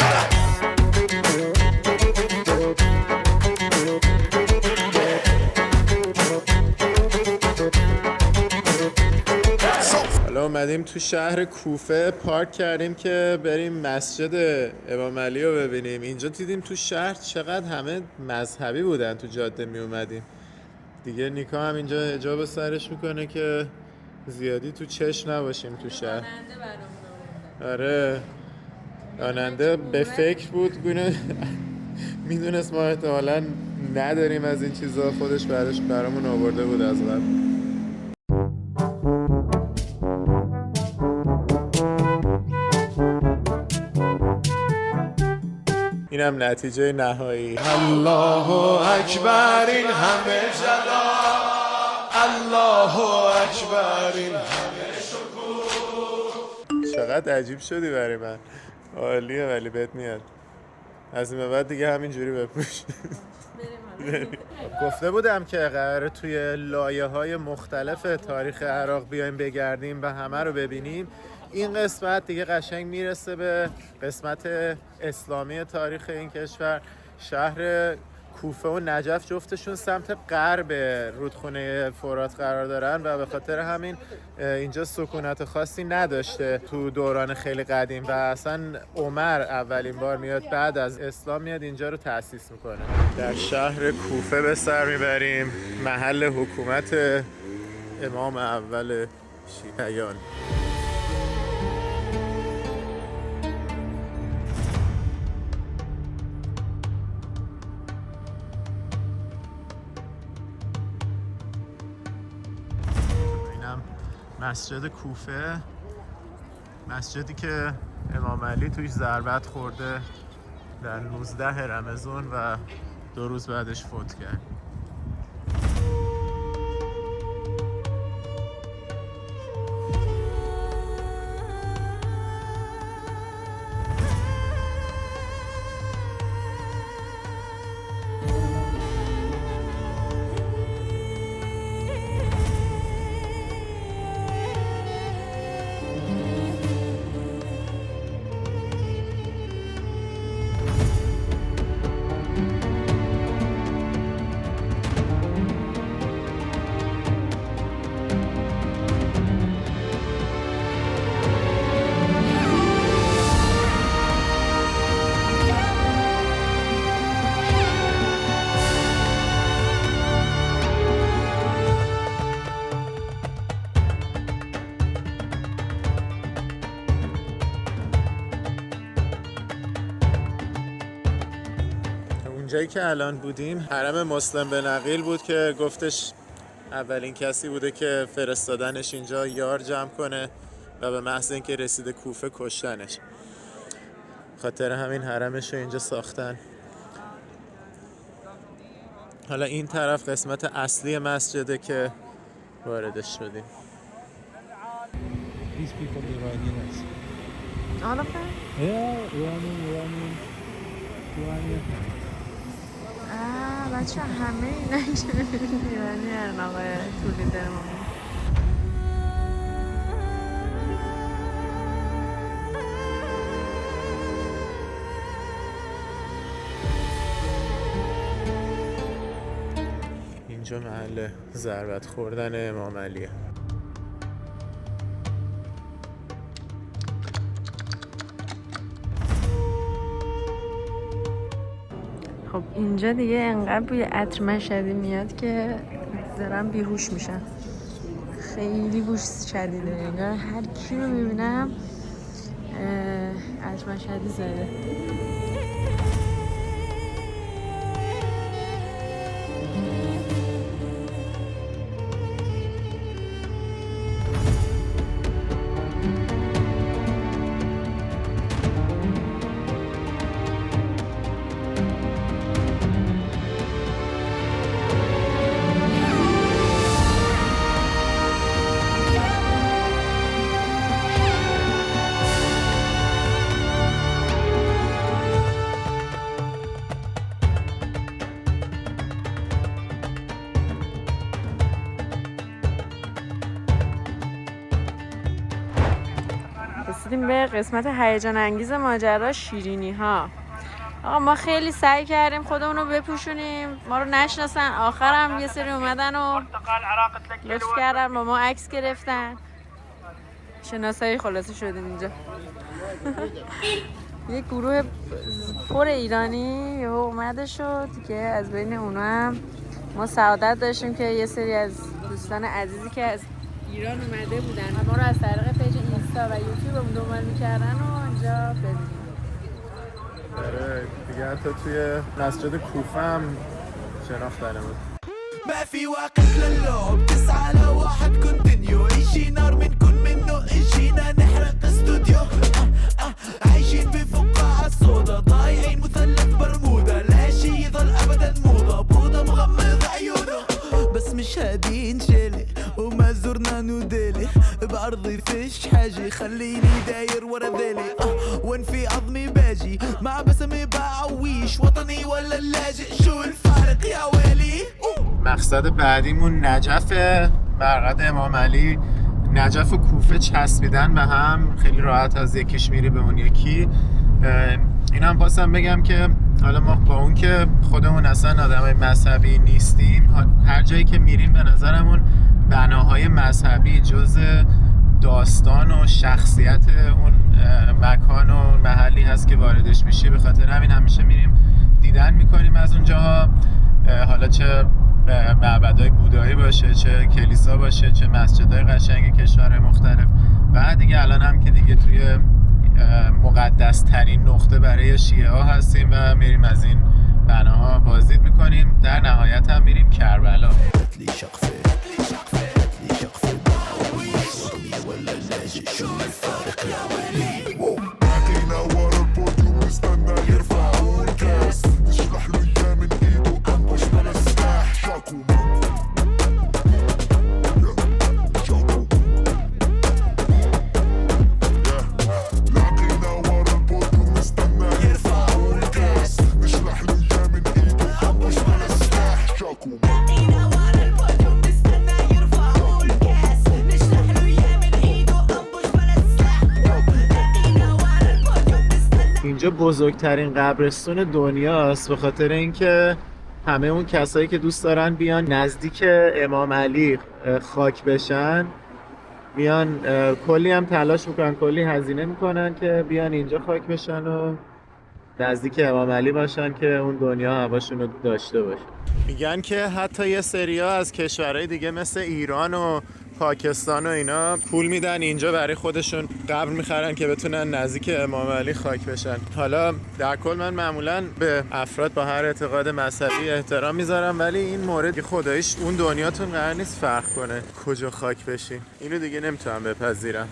حالا اومدیم تو شهر کوفه، پارک کردیم که بریم مسجد امام علی رو ببینیم. اینجا دیدیم تو شهر چقدر همه مذهبی بودن، تو جاده می اومدیم دیگه. نیکا هم اینجا حجاب سرش میکنه که زیادی تو چش نباشیم تو شهر. آره راننده به فکر بود گونه میدونست ما احتمالاً نداریم از این چیزا، خودش برامون آورده بود از قبل. اینم نتیجه نهایی. الله اکبر این همه جلال، الله اکبر این همه شکوه. چقدر عجیب شدی برای من. عالیه ولی بهت میاد. از این به بعد دیگه همینجوری بپوش. گفته بودم که قراره توی لایه‌های مختلف تاریخ عراق بیایم بگردیم و همه رو ببینیم. این قسمت دیگه قشنگ میرسه به قسمت اسلامی تاریخ این کشور. شهر کوفه و نجف جفتشون سمت غرب رودخونه فرات قرار دارن و به خاطر همین اینجا سکونت خاصی نداشته تو دوران خیلی قدیم و اصلا عمر اولین بار میاد بعد از اسلام میاد اینجا رو تأسیس میکنه. در شهر کوفه به سر میبریم، محل حکومت امام اول شیعیان. مسجد کوفه، مسجدی که امام علی توش ضربت خورده در 19 رمضان و 2 روز بعدش فوت کرد. اونجایی که الان بودیم حرم مسلم بن عقیل بود که گفتش اولین کسی بوده که فرستادنش اینجا یار جمع کنه و به محض اینکه رسیده کوفه کشتنش. خاطر همین حرمش رو اینجا ساختن. حالا این طرف قسمت اصلی مسجده که واردش شدیم. These people Iranians. All of them? Yeah, Iranian. بچه همه اینا ایرانی هرن آقای تولیدرمون. اینجا محل ضربت خوردن امام علیه. خب اینجا دیگه انقدر بوی عطر مشهدی میاد که دارم بیهوش میشم. خیلی بوش شدیده، انگار هر کی رو میبینم عطر مشهدی زده. رسیدیم به قسمت هیجان انگیز ماجرا، شیرینی ها. آقا ما خیلی سعی کردیم خودمون رو بپوشونیم، ما رو نشناسن. آخرم یه سری اومدن و لطف کردن با ما عکس گرفتن، شناسایی خلاصه شدیم اینجا. یه گروه پر ایرانی یه اومده شد که از بین اونا هم ما سعادت داشتیم که یه سری از دوستان عزیزی که از ایران اومده بودن و ما رو از طریق پیج اینستا و یوتیوبمون دنبال می‌کردن و اینجا ببینیم. آره دیگه حتی توی مسجد کوفه هم شناختنمون. ما في وقت للعب 9 على 1 كونتينيو عيشي نار منكن منه اجينا نحرق استوديو عايشين بفقاعة صودا ضايعين مثلث برمودا لا شي يظل ابدا موضة بوضة مغمض عيونه بس مش هادي انشلي وما زرنا نوديلي بأرضي فيش حاجة خليني داير ورا ذيلي وين في عظمي باجي مع بسمي بعويش وطني ولا اللاجئ شو الفارق يا ويلي. مقصد بعدیمون نجف، مرقد امام علی. نجف و کوفه چسبیدن به هم، خیلی راحت از یکیش میری به اون یکی. این هم خواستم بگم که حالا ما با اون که خودمون اصلا آدمای مذهبی نیستیم، هر جایی که میریم به نظرمون بناهای مذهبی جز داستان و شخصیت اون مکان و محلی هست که واردش میشی. به خاطر همین همیشه میریم دیدن میکنیم از اونجاها، حالا چه معبدهای بودایی باشه، چه کلیسا باشه، چه مسجدهای قشنگ کشورهای مختلف. و دیگه الان هم که دیگه توی مقدس ترین نقطه برای شیعه ها هستیم و میریم از این بناها بازدید میکنیم. در نهایت هم میریم کربلا. اینجا بزرگترین قبرستون دنیاست، به خاطر اینکه همه اون کسایی که دوست دارن بیان نزدیک امام علی خاک بشن میان، کلی هم تلاش میکنن، کلی هزینه میکنن که بیان اینجا خاک بشن و نزدیک امام علی باشن که اون دنیا هواشون رو داشته باشه. میگن که حتی یه سریا از کشورهای دیگه مثل ایران و پاکستان و اینا پول میدن اینجا برای خودشون قبر میخرن که بتونن نزدیک امام علی خاک بشن. حالا در کل من معمولا به افراد با هر اعتقاد مذهبی احترام میذارم، ولی این مورد که خداییش اون دنیاتون قرار نیست فرق کنه کجا خاک بشین، اینو دیگه نمیتونم بپذیرم.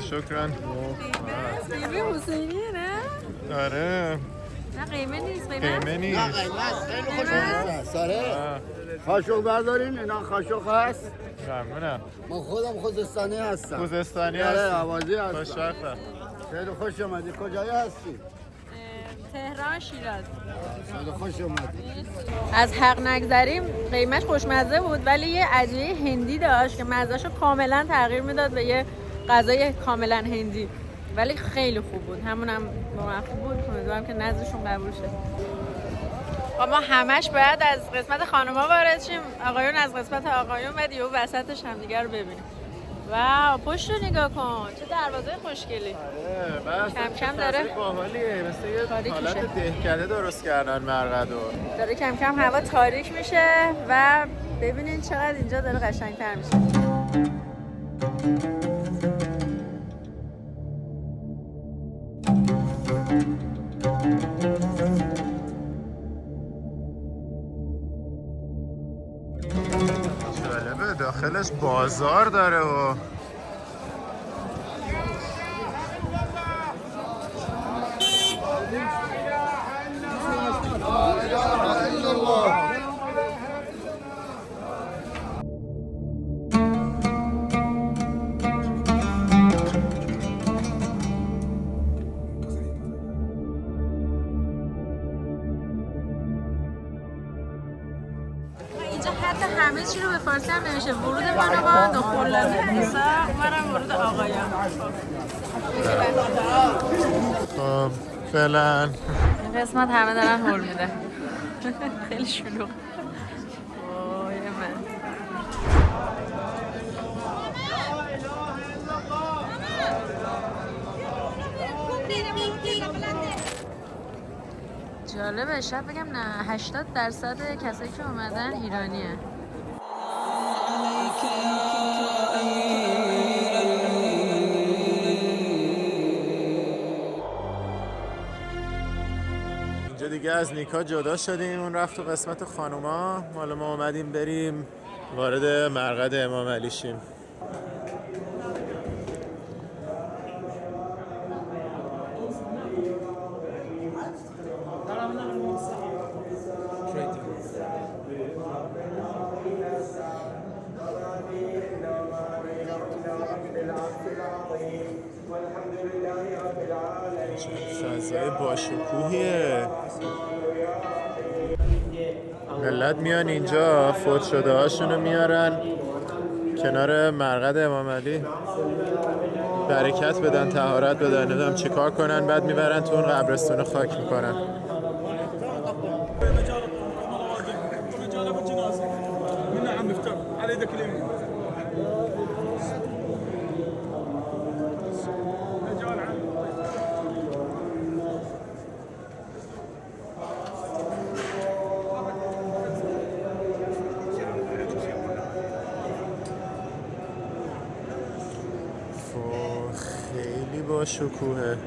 شکرا. قیمه حسینیه نه؟ آره. نه قیمه نیست. قیمه نیست. نه خیلی خوش هست. آره. خاشق بردارین، اینا خاشق هست. ممنونم. من خودم خوزستانی هستم. خوزستانی هستی؟ هستم. آوازی هستم. خوشبختم. خیلی خوش اومدی. کجایی هستی؟ تهران، شیراز. خیلی خوش اومدی. از حق نگذریم، قیمش خوشمزه بود ولی یه ادویه هندی داشت که مزه‌شو کاملا تغییر میداد به یه غذای کاملا هندی، ولی خیلی خوب بود. همونم واقعا خوب بود. امیدوارم که نزدشون قبول شه. ما همش باید از قسمت خانوما وارد شیم، آقایون از قسمت آقایون، بعد یهو وسطش همدیگه رو ببینیم. واو، پشت رو نگاه کن، چه دروازه خوشگلی. آره، کم کم داره باحالیه، مثل یه حالت دهکده درست کردن مرقدو. داره کم کم هوا تاریک میشه و ببینین چقدر اینجا داره قشنگ‌تر میشه. جالبه، داخلش بازار داره و همه چی رو به فارسی هم نمیشه. ورود خانمان دخولانه نیسا، اونورم ورود آقایان. خب فعلا این قسمت همه دارن هول میده. خیلی شلوغ. وای من جالبه. شاید بگم نه 80% کسایی که اومدن ایرانیه. اینجا دیگه از نیکا جدا شدیم، اون رفت تو قسمت خانوما، حالا ما اومدیم بریم وارد مرقد امام علی شیم. فضای باشکوهیه. ملت میان اینجا فوت شده هاشونو میارن کنار مرقد امام علی برکت بدن، طهارت بدن، نمیدونم چی کار کنن، بعد میبرن تو اون قبرستون خاک میکنن. خیلی با شکوهه.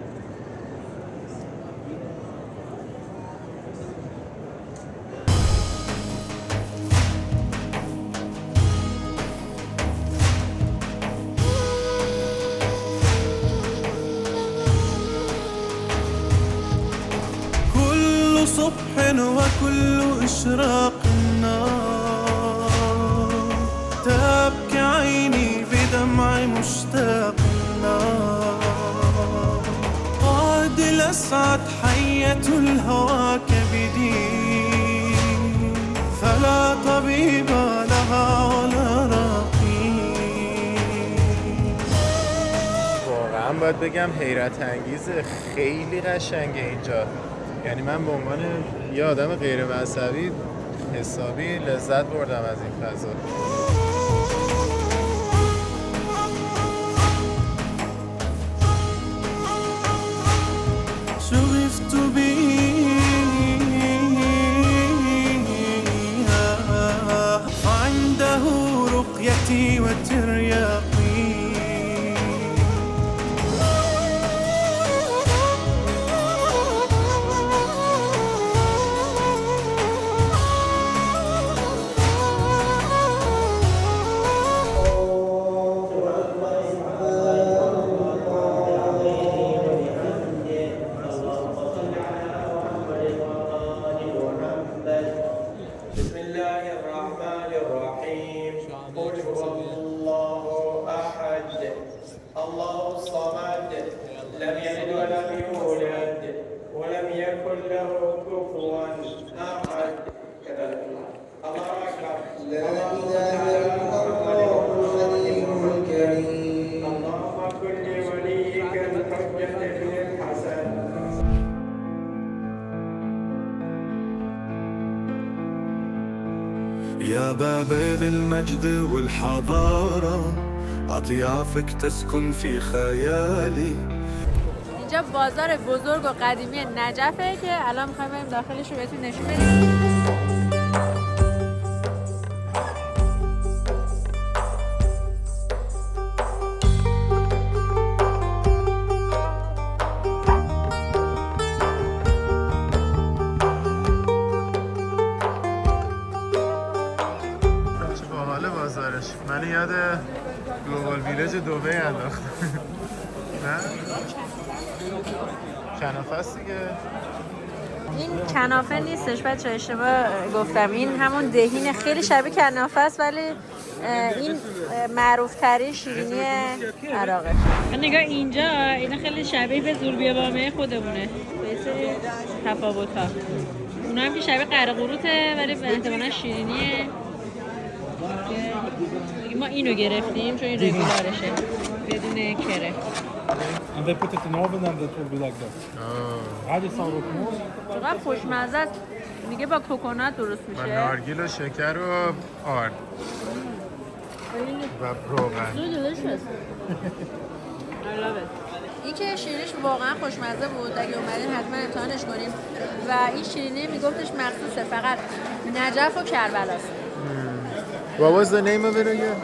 كل صبح وكل إشراق النار تبكي عيني بدمع مشتاق النار قد لسعت حية الهوى كبدي فلا طبيب لها ولا راقي. واقعا باید بگم حیرت انگیزه، خیلی قشنگه اینجا. یعنی من به عنوان یه آدم غیر مذهبی حسابی لذت بردم از این فضا. شغفت بها عنده رقيتي وترياقي. يا باب ذي المجد والحضارة أطيافك تسكن في خيالي. اینجا بازار بزرگ و قدیمی نجفه که الان میخوایم بریم داخلش رو بهتون نشون بدیم. من یاد گلوبال ویلج دبی انداخت. نه؟ کنافه است دیگه. این کنافه نیستش بچه، اشتباه گفتم. این همون دهین خیلی شبیه کنافه است ولی این معروف ترین شیرینی عراقه. نگاه اینجا این خیلی شبیه به زوربیا بامه خودمونه. به تفاوت ها. اونا هم که شبیه قرقروته ولی به احتمالا شیرینیه. ما اینو گرفتیم چون این رگولارشه بدون کره. And they put it in oven and it will be like that. عادی ساروک موز. چقدر خوشمزه است. میگه با کوکونات درست میشه. با نارگیل و شکر و آرد. و روغن. So delicious. I love it. این که شیرینیش واقعا خوشمزه بود. اگه اومدین حتما امتحانش کنیم. و این شیرینی میگفتش مخصوصه فقط نجف و کربلاست. What was the name of it again?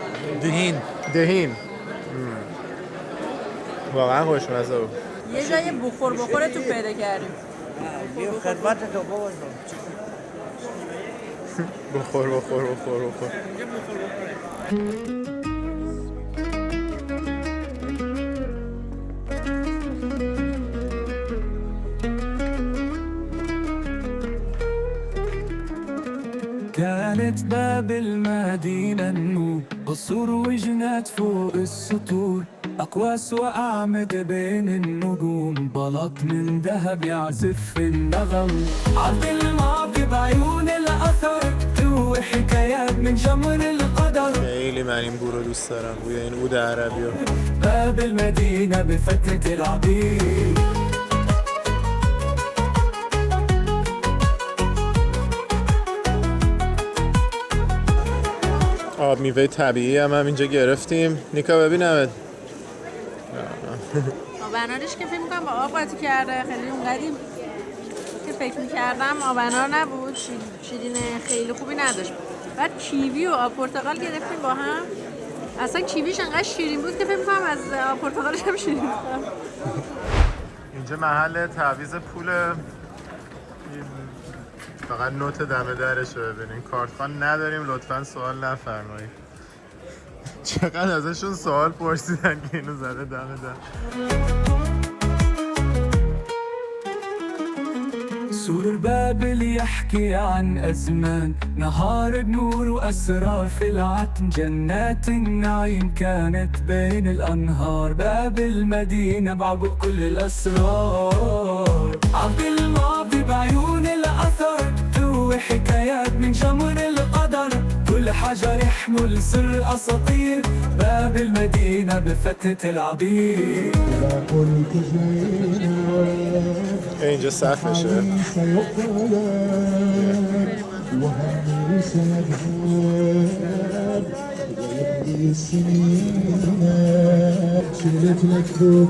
دهین. واقعا خوشمزه بود. یه جای بخور تو پیدا کردیم. خدمت تو بخور. كانت باب المدينة النور قصور وجنات فوق السطور أكواس وأعمدة بين النجوم، بلاط من ذهب يعزف في النغم. عرض الماضي بعيون الأثر، تو حكايات من جمر القدر. خیلی من این بو رو دوست دارم، بوی این عود عربی رو. باب المدينة بفترة العبيد. آب میوه طبیعی هم اینجا گرفتیم. نیکا ببینم آبنارش که فکر می‌کنم با آب قاطی کرده، خیلی اونقدی که فکر می‌کردم آبنار نبود، شیرین خیلی خوبی نداشت. بعد کیوی و آب پرتقال گرفتیم با هم، اصلا کیویش انقدر شیرین بود که فکر می‌کنم از آب پرتقالش هم شیرین بود. اینجا محل تعویض پول، فقط نوت دم درش رو ببینین. کارتخوان نداریم، لطفاً سوال نفرمایید. چقدر ازشون سوال پرسیدن که اینو زده دم در. سور الباب اللي يحكي عن أزمان، نهار بنور وأسرار في العتم. جنات النعيم كانت بين الأنهار، باب المدينة بعبق كل الأسرار. عبد الماضي بعيون الأثر، تو حكايات من جمر القدر. كل حجر يحمل سر أساطير، باب المدينة بفتة العبيد. اینجا صفشه.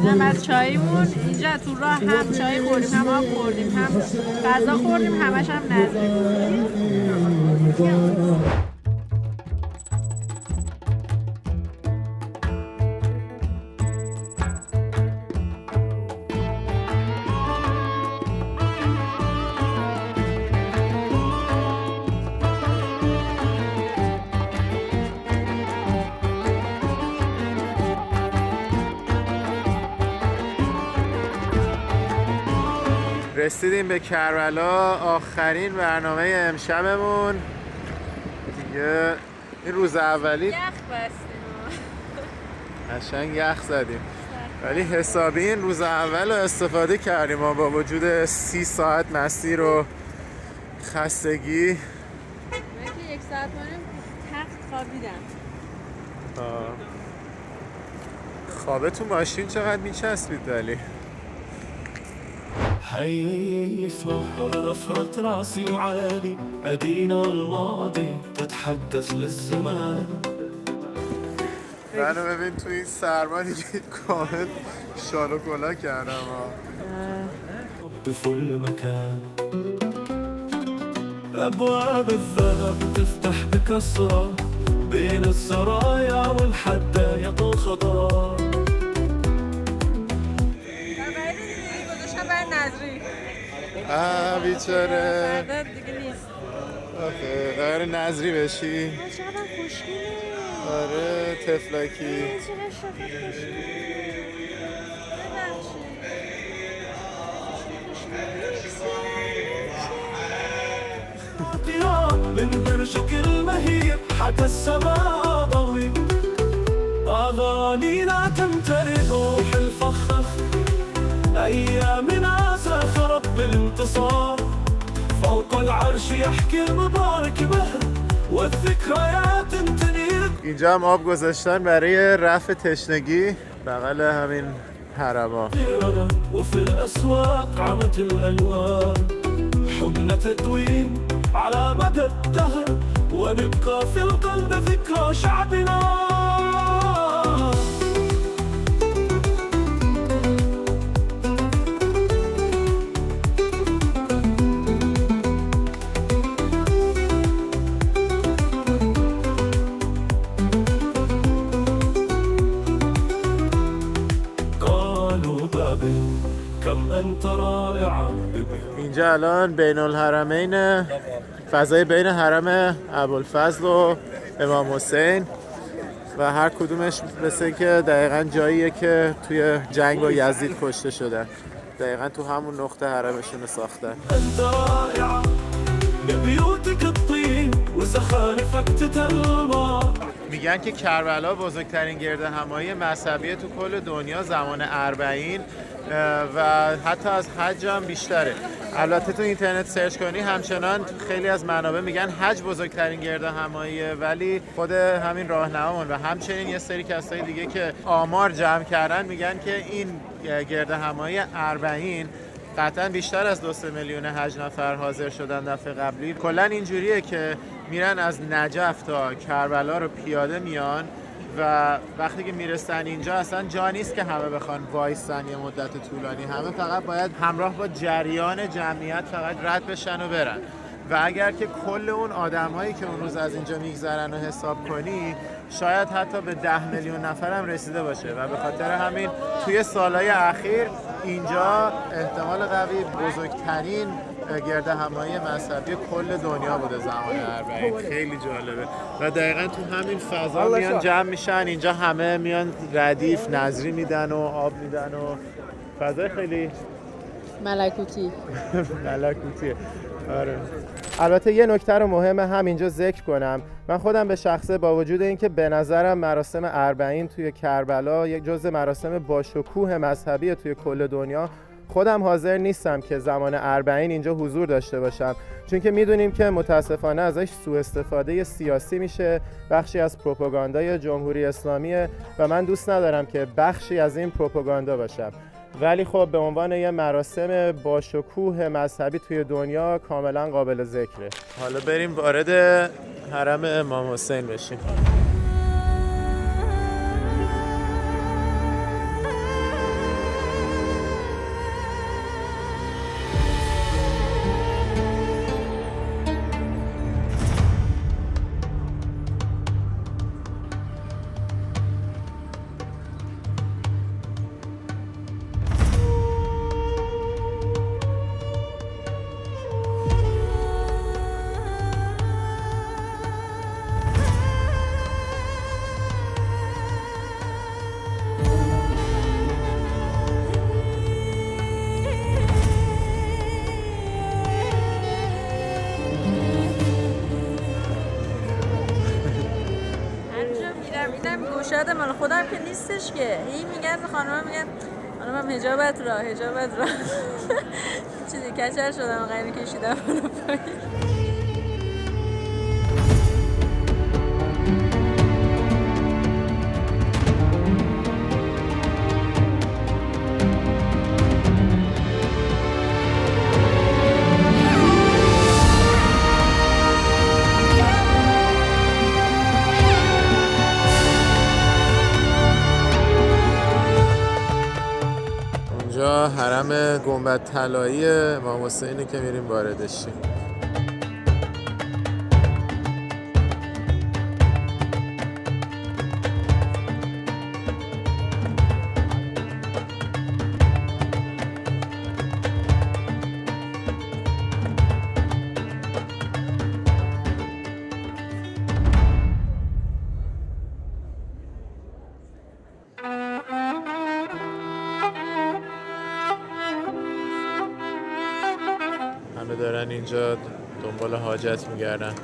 نه بعد چایمون اینجا تو راه هم چای خوردیم، هم آب خوردیم، هم غذا خوردیم، همش هم نزدیک. رسیدیم به کربلا، آخرین برنامه امشبمون دیگه. این روز اولی یخ بستیم، قشنگ یخ زدیم، ولی حسابی این روز اول رو استفاده کردیم ما با وجود 30 ساعت مسیر و خستگی. من که 1 ساعت مانیم تخت خوابیدم. خوابه تو ماشین چقدر میچسبید ولی. حيفا رفرت راسي وعالي، مدينة الماضي تتحدث للزمان. منو ببین تو این سرما دیگه کامل شال و کلا کردم. بكل مكان أبواب الذهب تفتح بكسرة، بين السرايا والحدايق الخضراء. بیچاره دیگه نیست. آخه قرار نظری بشی. چقدر خوشگله. آره تفلکی. من برجك المهيب حتى السماء ضوي، أغانينا تمتلئ روح الفخر. أيامنا سافرت بالانتصار، فوق العرش يحكي المبارك بهر، والذكريات تنير. اینجا هم آب گذاشتن برای رفع تشنگی بغل همین حرما. وفي الأسواق عمت الألوان، حبنا تدوين على مدى الدهر، ونبقى في القلب ذكرى شعبنا. اینجا الان بین الحرمین، فضای بین حرم ابوالفضل و امام حسین و هر کدومش مثل که دقیقاً جاییه که توی جنگ با یزید کشته شدن. دقیقاً تو همون نقطه حرمشون ساختن. وزخارفك تتلمع. میگن که کربلا بزرگترین گردهمایی مذهبی تو کل دنیا زمان اربعین و حتی از حج هم بیشتره. البته تو اینترنت سرچ کنی همچنان خیلی از منابع میگن حج بزرگترین گردهماییه، ولی خود همین راهنمامون و همچنین یه سری کسای دیگه که آمار جمع کردن میگن که این گردهمایی اربعین قطعا بیشتر از 2-3 میلیون حج نفر حاضر شدن دفعه قبلی. کلا اینجوریه که میرن از نجف تا کربلا رو پیاده میان و وقتی که میرسن اینجا اصلا جا نیست که همه بخوان وایسن یه مدت طولانی، همه فقط باید همراه با جریان جمعیت فقط رد بشن و برن. و اگر که کل اون آدمایی که اون روز از اینجا میگذرن و حساب کنی شاید حتی به 10 میلیون نفر هم رسیده باشه و به خاطر همین توی سالهای اخیر اینجا احتمال قوی بزرگترین گردهمایی مذهبی کل دنیا بوده زمان اربعین. خیلی جالبه و دقیقاً تو همین فضا میان جمع میشن اینجا، همه میان ردیف نظری میدن و آب میدن و فضای خیلی ملکوتی. آره. البته یه نکته رو مهمه همینجا ذکر کنم، من خودم به شخصه با وجود اینکه به نظرم مراسم اربعین توی کربلا یک جزء مراسم باشکوه مذهبی توی کل دنیا، خودم حاضر نیستم که زمان اربعین اینجا حضور داشته باشم، چون که میدونیم که متاسفانه ازش سوء استفاده سیاسی میشه، بخشی از پروپاگاندای جمهوری اسلامیه و من دوست ندارم که بخشی از این پروپاگاندا باشم. ولی خب به عنوان یه مراسم باشکوه مذهبی توی دنیا کاملا قابل ذکره. حالا بریم وارد حرم امام حسین بشیم. گوشت مال خودم که نیستش که میگن خانم‌ها میگن خانمم حجابت را چیزی کچل شدم غیر کشیدم بالا پایین. حرم گنبد طلایی امام حسینی که میریم واردش شیم. دارن اینجا دنبال حاجت میگردن.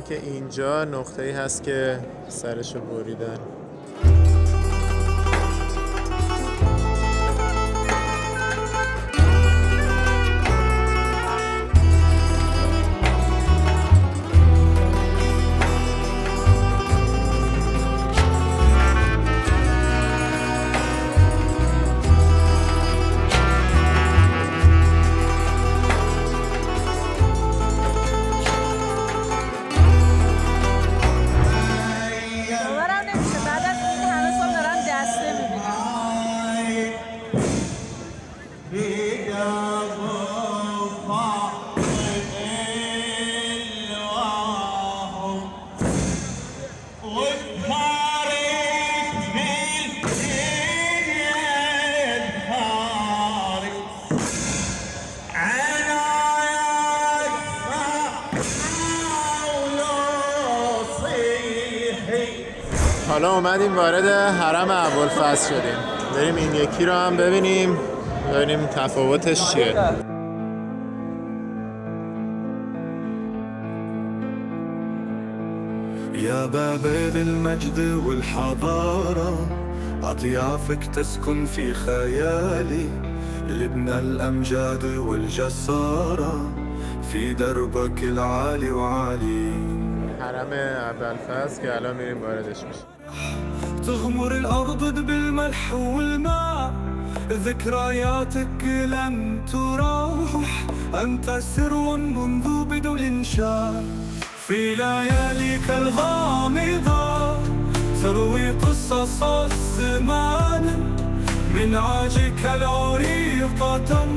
که اینجا نقطه‌ای هست که سرشو بریدن. حالا اومدیم وارد حرم ابوالفضل شدیم. بریم این یکی رو هم ببینیم تفاوتش چیه. يا باب ذي المجد والحضارة أطيافك تسكن في خيالي لبنى الأمجاد والجسارة في دربك العالي وعالي حرم ابوالفضل که الان میریم واردش میشیم. تغمر الأرض بالملح والماء ذكرياتك لن تراح أنت سر منذ بدء الإنشاء في لياليك الغامضة تروي قصص الزمان من عاجك العريقة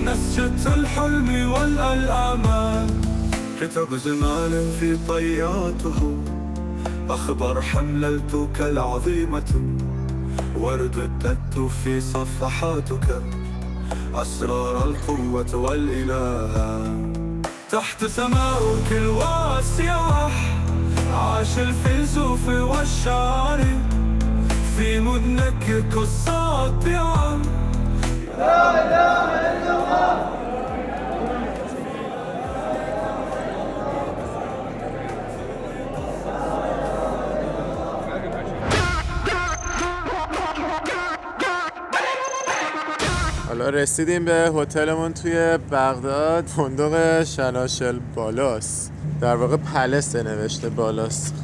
نسجة الحلم والأمال كتب زمان في طياته أخبار حملتك العظيمة ورددت في صفحاتك أسرار القوة والإله تحت سماؤك الواسعة عاش الفيلسوف والشاعر في مدنك الساطعة لا إله إلا الله. حالا رسیدیم به هتلمون توی بغداد. فندق شلاشل بالاست، در واقع پلسه نوشته بالاست.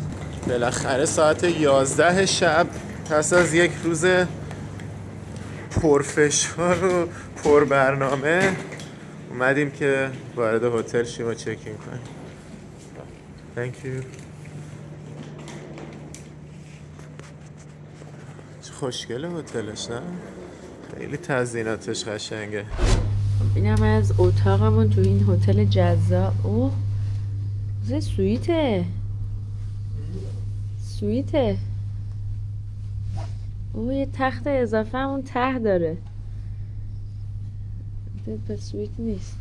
بالاخره ساعت 11 شب پس از یک روز پرفشار و پربرنامه اومدیم که وارد هتل شیم و چکین کنیم. Thank you. چه خوشگله هتلش، نه؟ خیلی تزییناتش قشنگه. اینم از اتاقمون تو این هتل جزا. اوه سویته. اوه یه تخت اضافه همون ته داره. پس سویت نیست.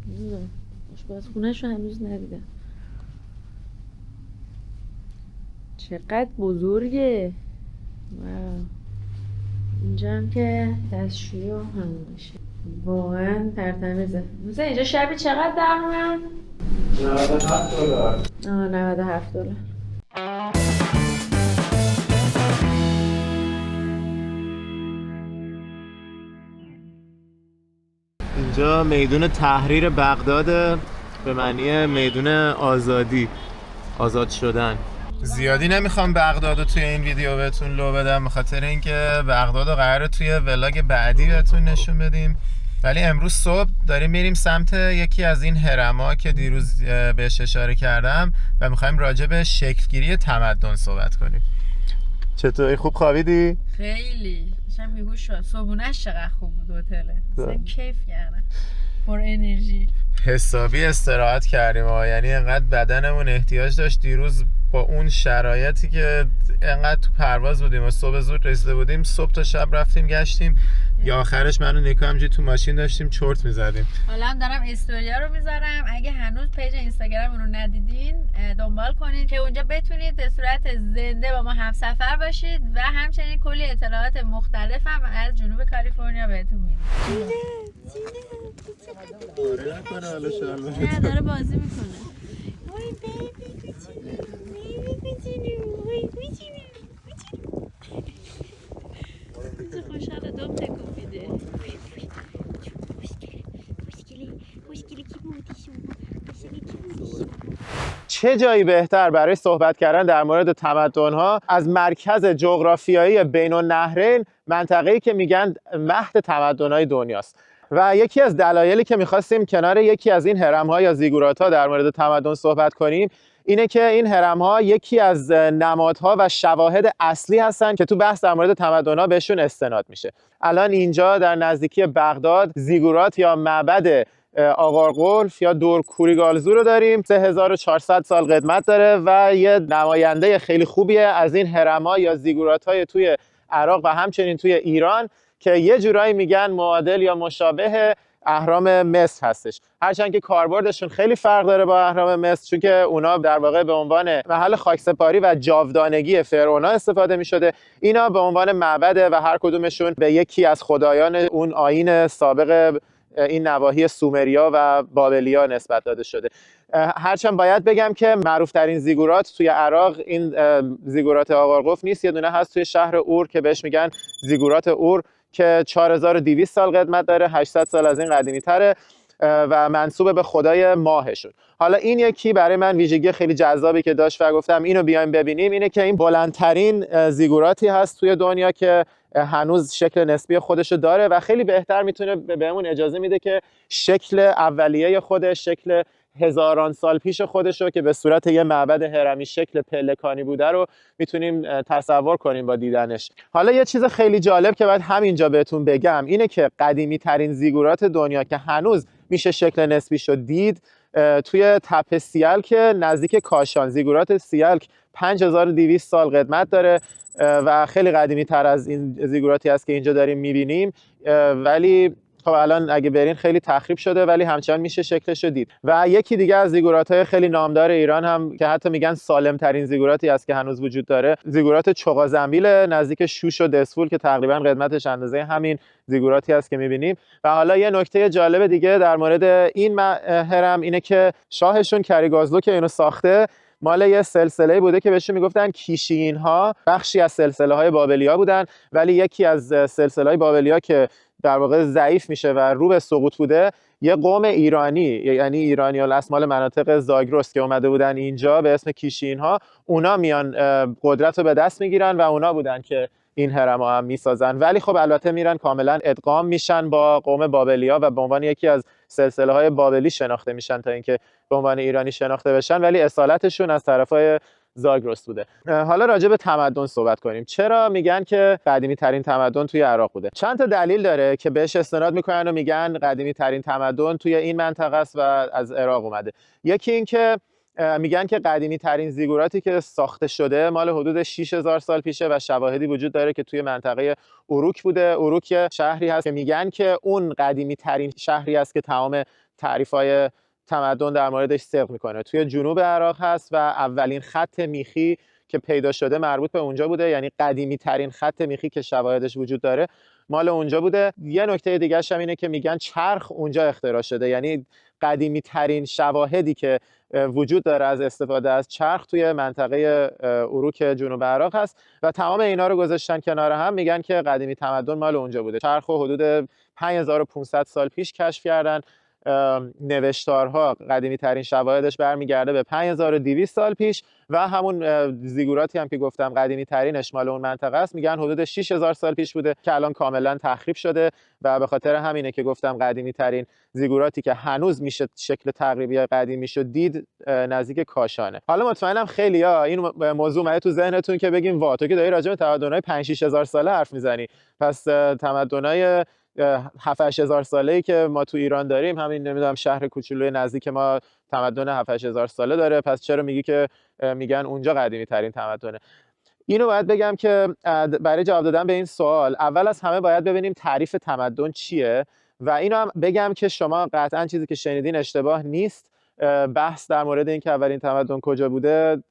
نمیدونم آشپزخونه‌شو هنوز ندیدم. چقدر بزرگه. واو. اینجا هم که دستشویی هم میشه. واقعا ترتمیزه. مثلا اینجا شبی چقدر در اومد؟ $97. $97. اینجا میدون تحریر بغداد، به معنی میدون آزادی، آزاد شدن. زیادی نمیخوام بغدادو توی این ویدیو بهتون لو بدم، به خاطر اینکه بغدادو قراره توی ولاگ بعدی بهتون نشون بدیم. ولی امروز صبح داریم میریم سمت یکی از این هرم‌ها که دیروز بهش اشاره کردم و میخوایم راجع به شکلگیری تمدن صحبت کنیم. چطوری، خوب خوابیدی؟ خیلی داشتم بیهوش شدم. صبحونه‌اش چقدر خوب بود هتله. اصلا کیف کردم. پر انرژی. حسابی استراحت کردیم یعنی انقدر بدنمون احتیاج داشت. دیروز با اون شرایطی که انقدر تو پرواز بودیم و صبح زود رسیده بودیم، صبح تا شب رفتیم گشتیم، یا آخرش من و نیکا همجوری تو ماشین داشتیم چرت میزدیم. حالا هم دارم استوریا رو میذارم، اگه هنوز پیج اینستاگرام رو ندیدین دنبال کنید که اونجا بتونید به صورت زنده با ما همسفر باشید و همچنین کلی اطلاعات مختلف هم از جنوب کالیفرنیا بهتون میدیم. نه داره بازی میکنه. وای بیبی چه خوشحاله، دم تکون میده. چه جایی بهتر برای صحبت کردن در مورد تمدن‌ها از مرکز جغرافیایی بین النهرین، منطقه‌ای که میگن مهد تمدن‌های دنیاست. و یکی از دلایلی که می‌خواستیم کنار یکی از این هرم‌ها یا زیگورات‌ها در مورد تمدن صحبت کنیم اینه که این هرم‌ها یکی از نمادها و شواهد اصلی هستن که تو بحث در مورد تمدن‌ها بهشون استناد میشه. الان اینجا در نزدیکی بغداد زیگورات یا معبد آقارقلف یا دور کوریگالزو رو داریم. 3400 سال قدمت داره و یه نماینده خیلی خوبیه از این هرم‌ها یا زیگورات‌های توی عراق و همچنین توی ایران که یه جورایی میگن معادل یا مشابه اهرام مصر هستش. هرچند که کاربردشون خیلی فرق داره با اهرام مصر، چون که اونا در واقع به عنوان محل خاکسپاری و جاودانگی فرعون‌ها استفاده می‌شده، اینا به عنوان معبده و هر کدومشون به یکی از خدایان اون آیین سابق این نواحی سومریا و بابلیا نسبت داده شده. هرچند باید بگم که معروف‌ترین زیگورات توی عراق این زیگورات آقارقف نیست، یه دونه هست توی شهر اور که بهش میگن زیگورات اور که 4200 سال قدمت داره، 800 سال از این قدیمی‌تره و منسوب به خدای ماهشون. حالا این یکی برای من ویژگی خیلی جذابی که داشت و گفتم اینو بیایم ببینیم، اینه که این بلندترین زیگوراتی هست توی دنیا که هنوز شکل نسبی خودشو داره و خیلی بهتر میتونه بهمون اجازه میده که شکل اولیه خودش، شکل هزاران سال پیش خودشو که به صورت یه معبد هرمی شکل پلکانی بوده رو میتونیم تصور کنیم با دیدنش. حالا یه چیز خیلی جالب که باید همینجا بهتون بگم اینه که قدیمی ترین زیگورات دنیا که هنوز میشه شکل نسبیشو دید توی تپه سیلک نزدیک کاشان. زیگورات سیلک 5200 سال قدمت داره و خیلی قدیمی تر از این زیگوراتی هست که اینجا داریم میبینیم، ولی خب الان اگه برین خیلی تخریب شده ولی همچنان میشه شکلش رو دید. و یکی دیگه از زیگورات‌های خیلی نامدار ایران هم که حتی میگن سالم ترین زیگوراتی است که هنوز وجود داره، زیگورات چغازنبیل نزدیک شوش و دسفول که تقریبا قدمتش اندازه همین زیگوراتی است که میبینیم. و حالا یه نکته جالب دیگه در مورد این هرم اینه که شاهشون کریگازلو که اینو ساخته مال یه سلسله بوده که بهشون میگفتن کیشیین ها، بخشی از سلسله های بابلیا بودن، ولی یکی از سلسله های بابلیا که در واقع ضعیف میشه و رو به سقوط بوده، یه قوم ایرانی، یعنی ایرانی الاسمال مناطق زاگرس که اومده بودن اینجا به اسم کیشیین ها، اونا میان قدرت رو به دست میگیرن و اونا بودن که این هرم ها هم میسازن. ولی خب البته میرن کاملا ادغام میشن با قوم بابلیا و به عنوان یکی از سلسله های بابلی شناخته میشن تا اینکه به عنوان ایرانی شناخته بشن، ولی اصالتشون از طرفای زاگرس بوده. حالا راجع به تمدن صحبت کنیم. چرا میگن که قدیمی ترین تمدن توی عراق بوده؟ چند تا دلیل داره که بهش استناد میکنن و میگن قدیمی ترین تمدن توی این منطقه است و از عراق اومده. یکی این که میگن که قدیمی ترین زیگوراتی که ساخته شده مال حدود 6000 سال پیشه و شواهدی وجود داره که توی منطقه اروک بوده. اروک شهری هست که میگن که اون قدیمی ترین شهری است که تمام تعریفای تمدن در موردش صدق میکنه. توی جنوب عراق هست و اولین خط میخی که پیدا شده مربوط به اونجا بوده، یعنی قدیمی ترین خط میخی که شواهدش وجود داره مال اونجا بوده. یه نکته دیگه هم اینه که میگن چرخ اونجا اختراع شده، یعنی قدیمی ترین شواهدی که وجود داره از استفاده از چرخ توی منطقه اروک جنوب عراق هست و تمام اینا رو گذاشتن کنار هم، میگن که قدیمی تمدن مال اونجا بوده. چرخ رو حدود 5500 سال پیش کشف کردن. نوشتارها قدیمی ترین شواهدش برمیگرده به 5200 سال پیش و همون زیگوراتی هم که گفتم قدیمی ترینش مال اون منطقه است میگن حدود 6000 سال پیش بوده که الان کاملا تخریب شده و به خاطر همینه که گفتم قدیمی ترین زیگوراتی که هنوز میشه شکل تقریبی قدیمی شد دید نزدیک کاشانه. حالا مطمئنم خیلیا این موضوع اومده تو ذهنتون که بگیم وا تو که داری راجع به تمدن‌های 5-6000 ساله حرف میزنی، پس تمدن‌های 7-8 هزار ساله‌ای که ما تو ایران داریم، همین نمیدونم شهر کوچولوی نزدیک ما تمدن 7-8 هزار ساله داره، پس چرا میگی که میگن اونجا قدیمی ترین تمدنه؟ اینو باید بگم که برای جواب دادن به این سوال اول از همه باید ببینیم تعریف تمدن چیه و اینو هم بگم که شما قطعا چیزی که شنیدین اشتباه نیست. بحث در مورد اینکه اولین تمدن کجا بوده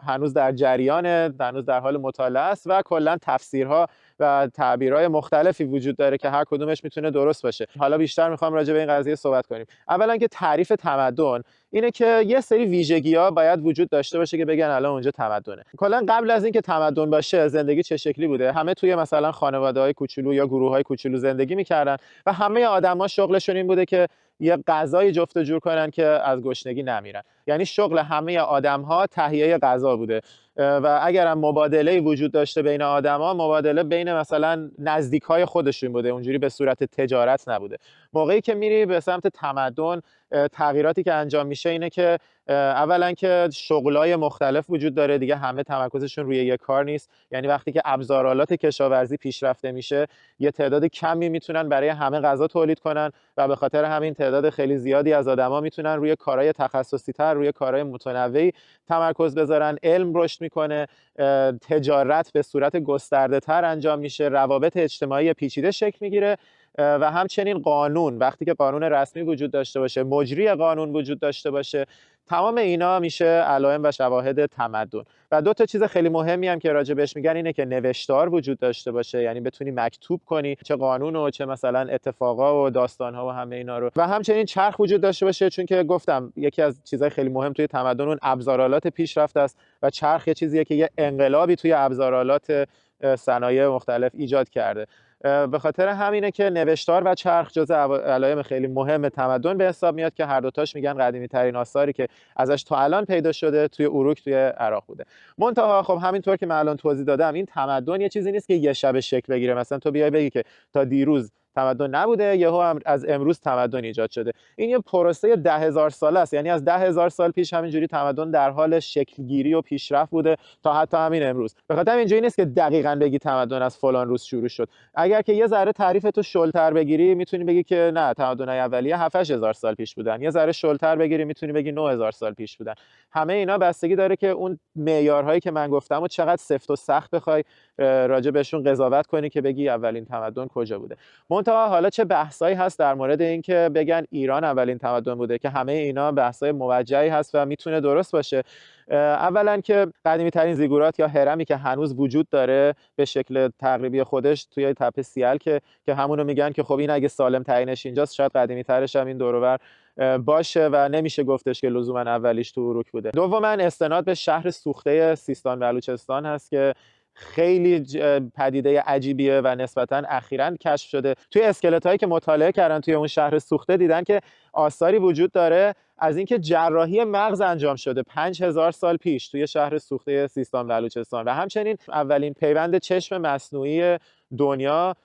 هنوز در جریانه، هنوز در حال مطالعه است و کلا تفسیرها و تعبیرهای مختلفی وجود داره که هر کدومش میتونه درست باشه. حالا بیشتر میخوام راجع به این قضیه صحبت کنیم. اولا که تعریف تمدن اینه که یه سری ویژگی‌ها باید وجود داشته باشه که بگن الان اونجا تمدنه. کلا قبل از اینکه تمدن باشه زندگی چه شکلی بوده؟ همه توی مثلا خانواده‌های کوچولو یا گروه‌های کوچولو زندگی می‌کردن و همه آدم‌ها شغلشون این بوده که یه غذای جفت و جور کنن که از گشنگی نمیرن. یعنی شغل همه آدم‌ها تهیه غذا بوده و اگر هم مبادله‌ای وجود داشته بین آدم‌ها، مبادله بین مثلا نزدیکای خودشون بوده، اونجوری به صورت تجارت نبوده. موقعی که میری به سمت تمدن، تغییراتی که انجام میشه اینه که اولا که شغلای مختلف وجود داره، دیگه همه تمرکزشون روی یک کار نیست. یعنی وقتی که ابزارآلات کشاورزی پیشرفته میشه، یه تعداد کمی میتونن برای همه غذا تولید کنن و به خاطر همین تعداد خیلی زیادی از آدما میتونن روی کارهای تخصصی تر، روی کارهای متنوعی تمرکز بذارن. علم رشد میکنه، تجارت به صورت گسترده تر انجام میشه، روابط اجتماعی پیچیده شکل میگیره و همچنین قانون، وقتی که قانون رسمی وجود داشته باشه، مجری قانون وجود داشته باشه، تمام اینا میشه علائم و شواهد تمدن. و دو تا چیز خیلی مهمی هم که راجع بهش میگن اینه که نوشتار وجود داشته باشه، یعنی بتونی مکتوب کنی چه قانون و چه مثلا اتفاقا و داستانها و همه اینا رو، و همچنین چرخ وجود داشته باشه، چون که گفتم یکی از چیزهای خیلی مهم توی تمدن اون ابزارآلات پیشرفته است و چرخ یه چیزیه که یه انقلابی توی ابزارآلات صنایع مختلف ایجاد کرده. به خاطر همینه که نوشتار و چرخ جزء علائم خیلی مهم تمدن به حساب میاد که هر دوتاش میگن قدیمی ترین آثاری که ازش تا الان پیدا شده توی اروک توی عراق بوده. منتها خب همینطور که من الان توضیح دادم، این تمدن یه چیزی نیست که یه شب شکل بگیره، مثلا تو بیای بگی که تا دیروز تمدن نبوده یهو از امروز تمدن ایجاد شده. این یه پروسه 10,000 ساله است، یعنی از 10,000 سال پیش همینجوری تمدن در حال شکل گیری و پیشرفت بوده تا حتی همین امروز. به خاطر اینجوری نیست که دقیقاً بگی تمدن از فلان روز شروع شد. اگر که یه ذره تعریف تو شلتر بگیری میتونی بگی که نه، تمدن‌های اولیه 7,000 سال پیش بودن. یه ذره شلتر بگیری میتونی بگی 9,000 سال پیش بودن. همه اینا بستگی داره که اون معیارهایی که من گفتم و چقدر سفت و سخت بخوای راجع بهشون قضاوت کنی که بگی اولین تمدن کجا بوده. منتها حالا چه بحثایی هست در مورد اینکه بگن ایران اولین تمدن بوده، که همه اینا بحثای موجهی هست و میتونه درست باشه. اولا که قدیمی ترین زیگورات یا هرمی که هنوز وجود داره به شکل تقریبی خودش توی تپه سیال که همونو میگن که خب این اگه سالم تعیینش اینجاست شاید قدیمی ترش هم این دور و بر باشه و نمیشه گفتش که لزوما اولیش تو اروک بوده. دوما استناد به شهر سوخته سیستان و بلوچستان هست که خیلی پدیده عجیبیه و نسبتاً اخیراً کشف شده. توی اسکلتایی که مطالعه کردن توی اون شهر سوخته دیدن که آثاری وجود داره از اینکه جراحی مغز انجام شده 5,000 سال پیش توی شهر سوخته سیستان و بلوچستان، و همچنین اولین پیوند چشم مصنوعی دنیا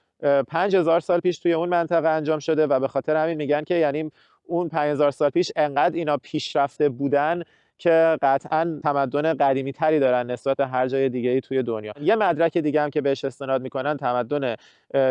5,000 سال پیش توی اون منطقه انجام شده و به خاطر همین میگن که یعنی اون 5,000 سال پیش انقدر اینا پیشرفته بودن که قطعاً تمدن قدیمی تری دارن نسبت به هر جای دیگه‌ای توی دنیا. یه مدرک دیگه هم که بهش استناد میکنن تمدن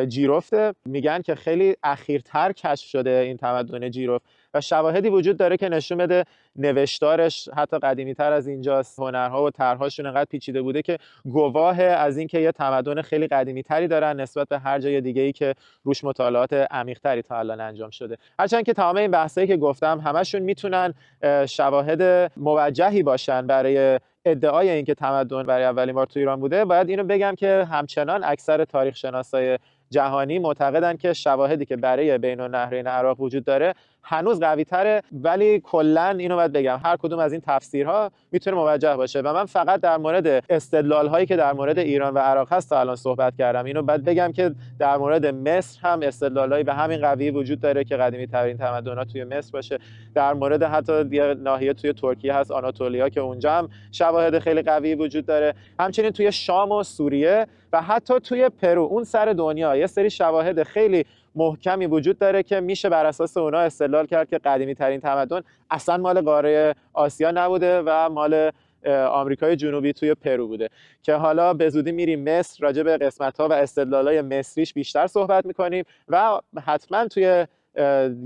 جیرفته، میگن که خیلی اخیرتر کشف شده این تمدن جیرفت و شواهدی وجود داره که نشون بده نوشتارش حتی قدیمی‌تر از اینجاست. هنرها و طرح‌هاشون انقدر پیچیده بوده که گواه از اینکه یه تمدن خیلی قدیمی‌تری دارن نسبت به هر جای دیگه‌ای که روش مطالعات عمیق‌تری تا الان انجام شده. هرچند که تمام این بحثایی که گفتم همشون میتونن شواهد موجهی باشن برای ادعای اینکه تمدن برای اولین بار تو ایران بوده. باید اینو بگم که همچنان اکثر تاریخ شناسای جهانی معتقدن که شواهدی که برای بین النهرین عراق وجود داره هنوز قوی تره، ولی کلا اینو باید بگم هر کدوم از این تفسیرها میتونه موجه باشه و من فقط در مورد استدلال هایی که در مورد ایران و عراق هست تا الان صحبت کردم. اینو باید بگم که در مورد مصر هم استدلالایی به همین قوی وجود داره که قدیمی ترین تمدن‌ها توی مصر باشه. در مورد حتی ناحیه توی ترکیه هست، آناتولیا، که اونجا هم شواهد خیلی قوی وجود داره. همچنین توی شام و سوریه و حتی توی پرو، اون سر دنیا، یه سری شواهد خیلی محکمی وجود داره که میشه بر اساس اونها استدلال کرد که قدیمی ترین تمدن اصلا مال قاره آسیا نبوده و مال آمریکای جنوبی توی پرو بوده، که حالا به زودی میریم مصر راجع به قسمت‌ها و استدلال‌های مصریش بیشتر صحبت می‌کنیم و حتما توی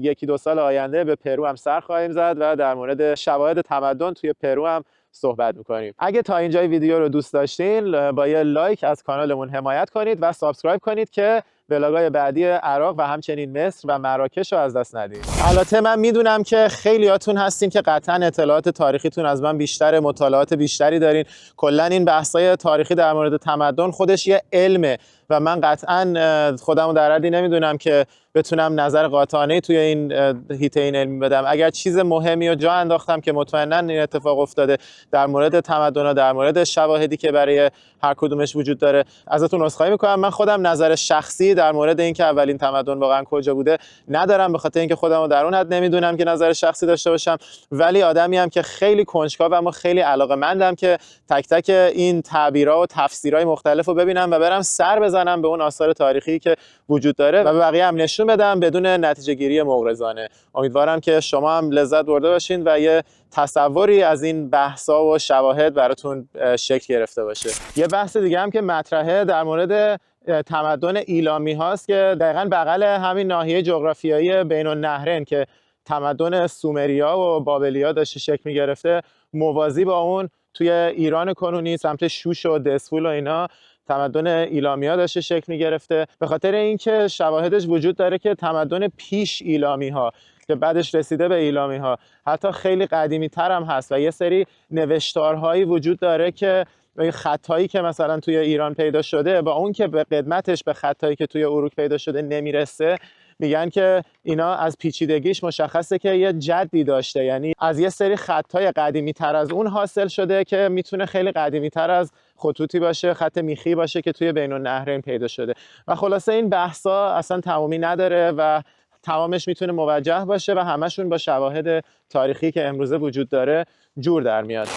1-2 سال آینده به پرو هم سر خواهیم زد و در مورد شواهد تمدن توی پرو هم صحبت میکنیم. اگه تا اینجای ویدیو رو دوست داشتین با یه لایک از کانالمون حمایت کنید و سابسکرایب کنید که ولاگ‌های بعدی عراق و همچنین مصر و مراکش رو از دست ندید. البته من میدونم که خیلیاتون هستین که قطعاً اطلاعات تاریخیتون از من بیشتره، مطالعات بیشتری دارین. کلاً این بحث‌های تاریخی در مورد تمدن خودش یه علمه و من قطعاً خودمو در حدی نمیدونم که بتونم نظر قاطعانه توی این حیطه این علمی بدم. اگر چیز مهمی رو جا انداختم که مطمئناً این اتفاق افتاده در مورد تمدن‌ها، در مورد شواهدی که برای هر کدومش وجود داره، ازتون عذرخواهی می‌کنم. من خودم نظر شخصی در مورد اینکه اولین تمدن واقعاً کجا بوده ندارم، به خاطر اینکه خودمو در اون حد نمیدونم که نظر شخصی داشته باشم، ولی آدمیم که خیلی کنجکاوم و خیلی علاقه‌مندم که تک تک این تعبیرها و تفسیرهای مختلفو ببینم و برم سر بزنم به اون آثار تاریخی که وجود داره و به بقیه هم نشون بدم بدون نتیجه گیری مغرضانه. امیدوارم که شما هم لذت برده باشین و یه تصوری از این بحث‌ها و شواهد براتون شکل گرفته باشه. یه بحث دیگه هم که مطرحه در مورد تمدن ایلامی هاست که دقیقاً بغل همین ناحیه جغرافیایی بین النهرین که تمدن سومریا و بابلیا داشته شکل می‌گرفته، موازی با اون توی ایران کنونی سمت شوش و دسفول و اینا تمدن ایلامیا داشته شکل می‌گرفته، به خاطر اینکه شواهدش وجود داره که تمدن پیش ایلامی‌ها که بعدش رسیده به ایلامی‌ها حتی خیلی قدیمی‌تر هم هست و یه سری نوشتارهایی وجود داره که خطایی که مثلا توی ایران پیدا شده با اون که به قدمتش به خطایی که توی اروک پیدا شده نمیرسه، میگن که اینا از پیچیدگیش مشخصه که یه جدی داشته، یعنی از یه سری خطای قدیمی تر از اون حاصل شده که میتونه خیلی قدیمی تر از خطوطی باشه، خط میخی باشه که توی بین النهرین پیدا شده. و خلاصه این بحثا اصلا تمامی نداره و تمامش میتونه موجه باشه و همشون با شواهد تاریخی که امروزه وجود داره جور در میاد.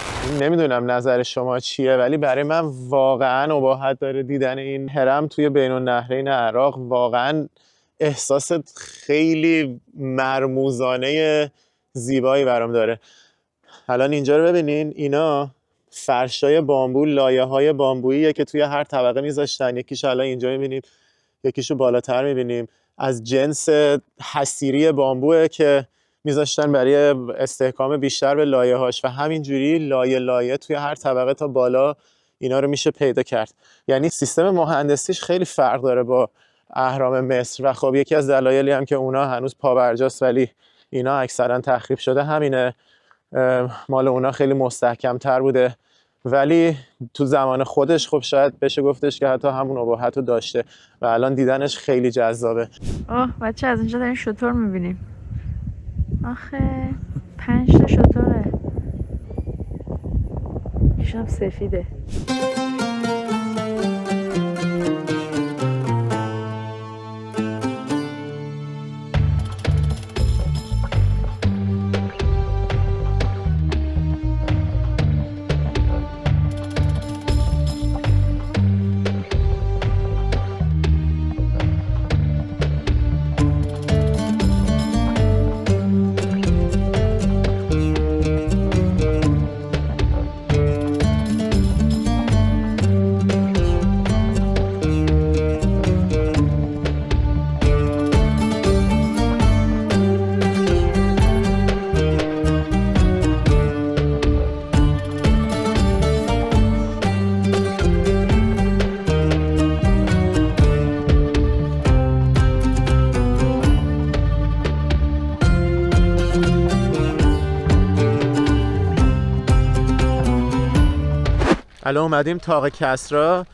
نمیدونم نظر شما چیه، ولی برای من واقعا اباحت داره دیدن این هرم توی بین النهرین عراق. واقعا احساس خیلی مرموزانه زیبایی برام داره. الان اینجا رو ببینین، اینا فرشای بامبو، لایه‌های بامبوییه که توی هر طبقه میذاشتن. یکیشو الان اینجا میبینیم، یکیشو بالاتر میبینیم، از جنس حصیری بامبوه که میذاشتن برای استحکام بیشتر به لایه‌هاش و همینجوری لایه لایه توی هر طبقه تا بالا اینا رو میشه پیدا کرد. یعنی سیستم مهندسیش خیلی فرق داره با اهرام مصر و خب یکی از دلایلی هم که اونا هنوز پابرجاست ولی اینا اکثرا تخریب شده همینه. مال اونا خیلی محکم تر بوده ولی تو زمان خودش خب شاید بشه گفتش که حتی همون اباحت رو داشته و الان دیدنش خیلی جذابه. بچه از اینجا داریم شتر میبینیم. آخه 5 تا شتره. ایشم سفیده. الان اومدیم طاق کسری.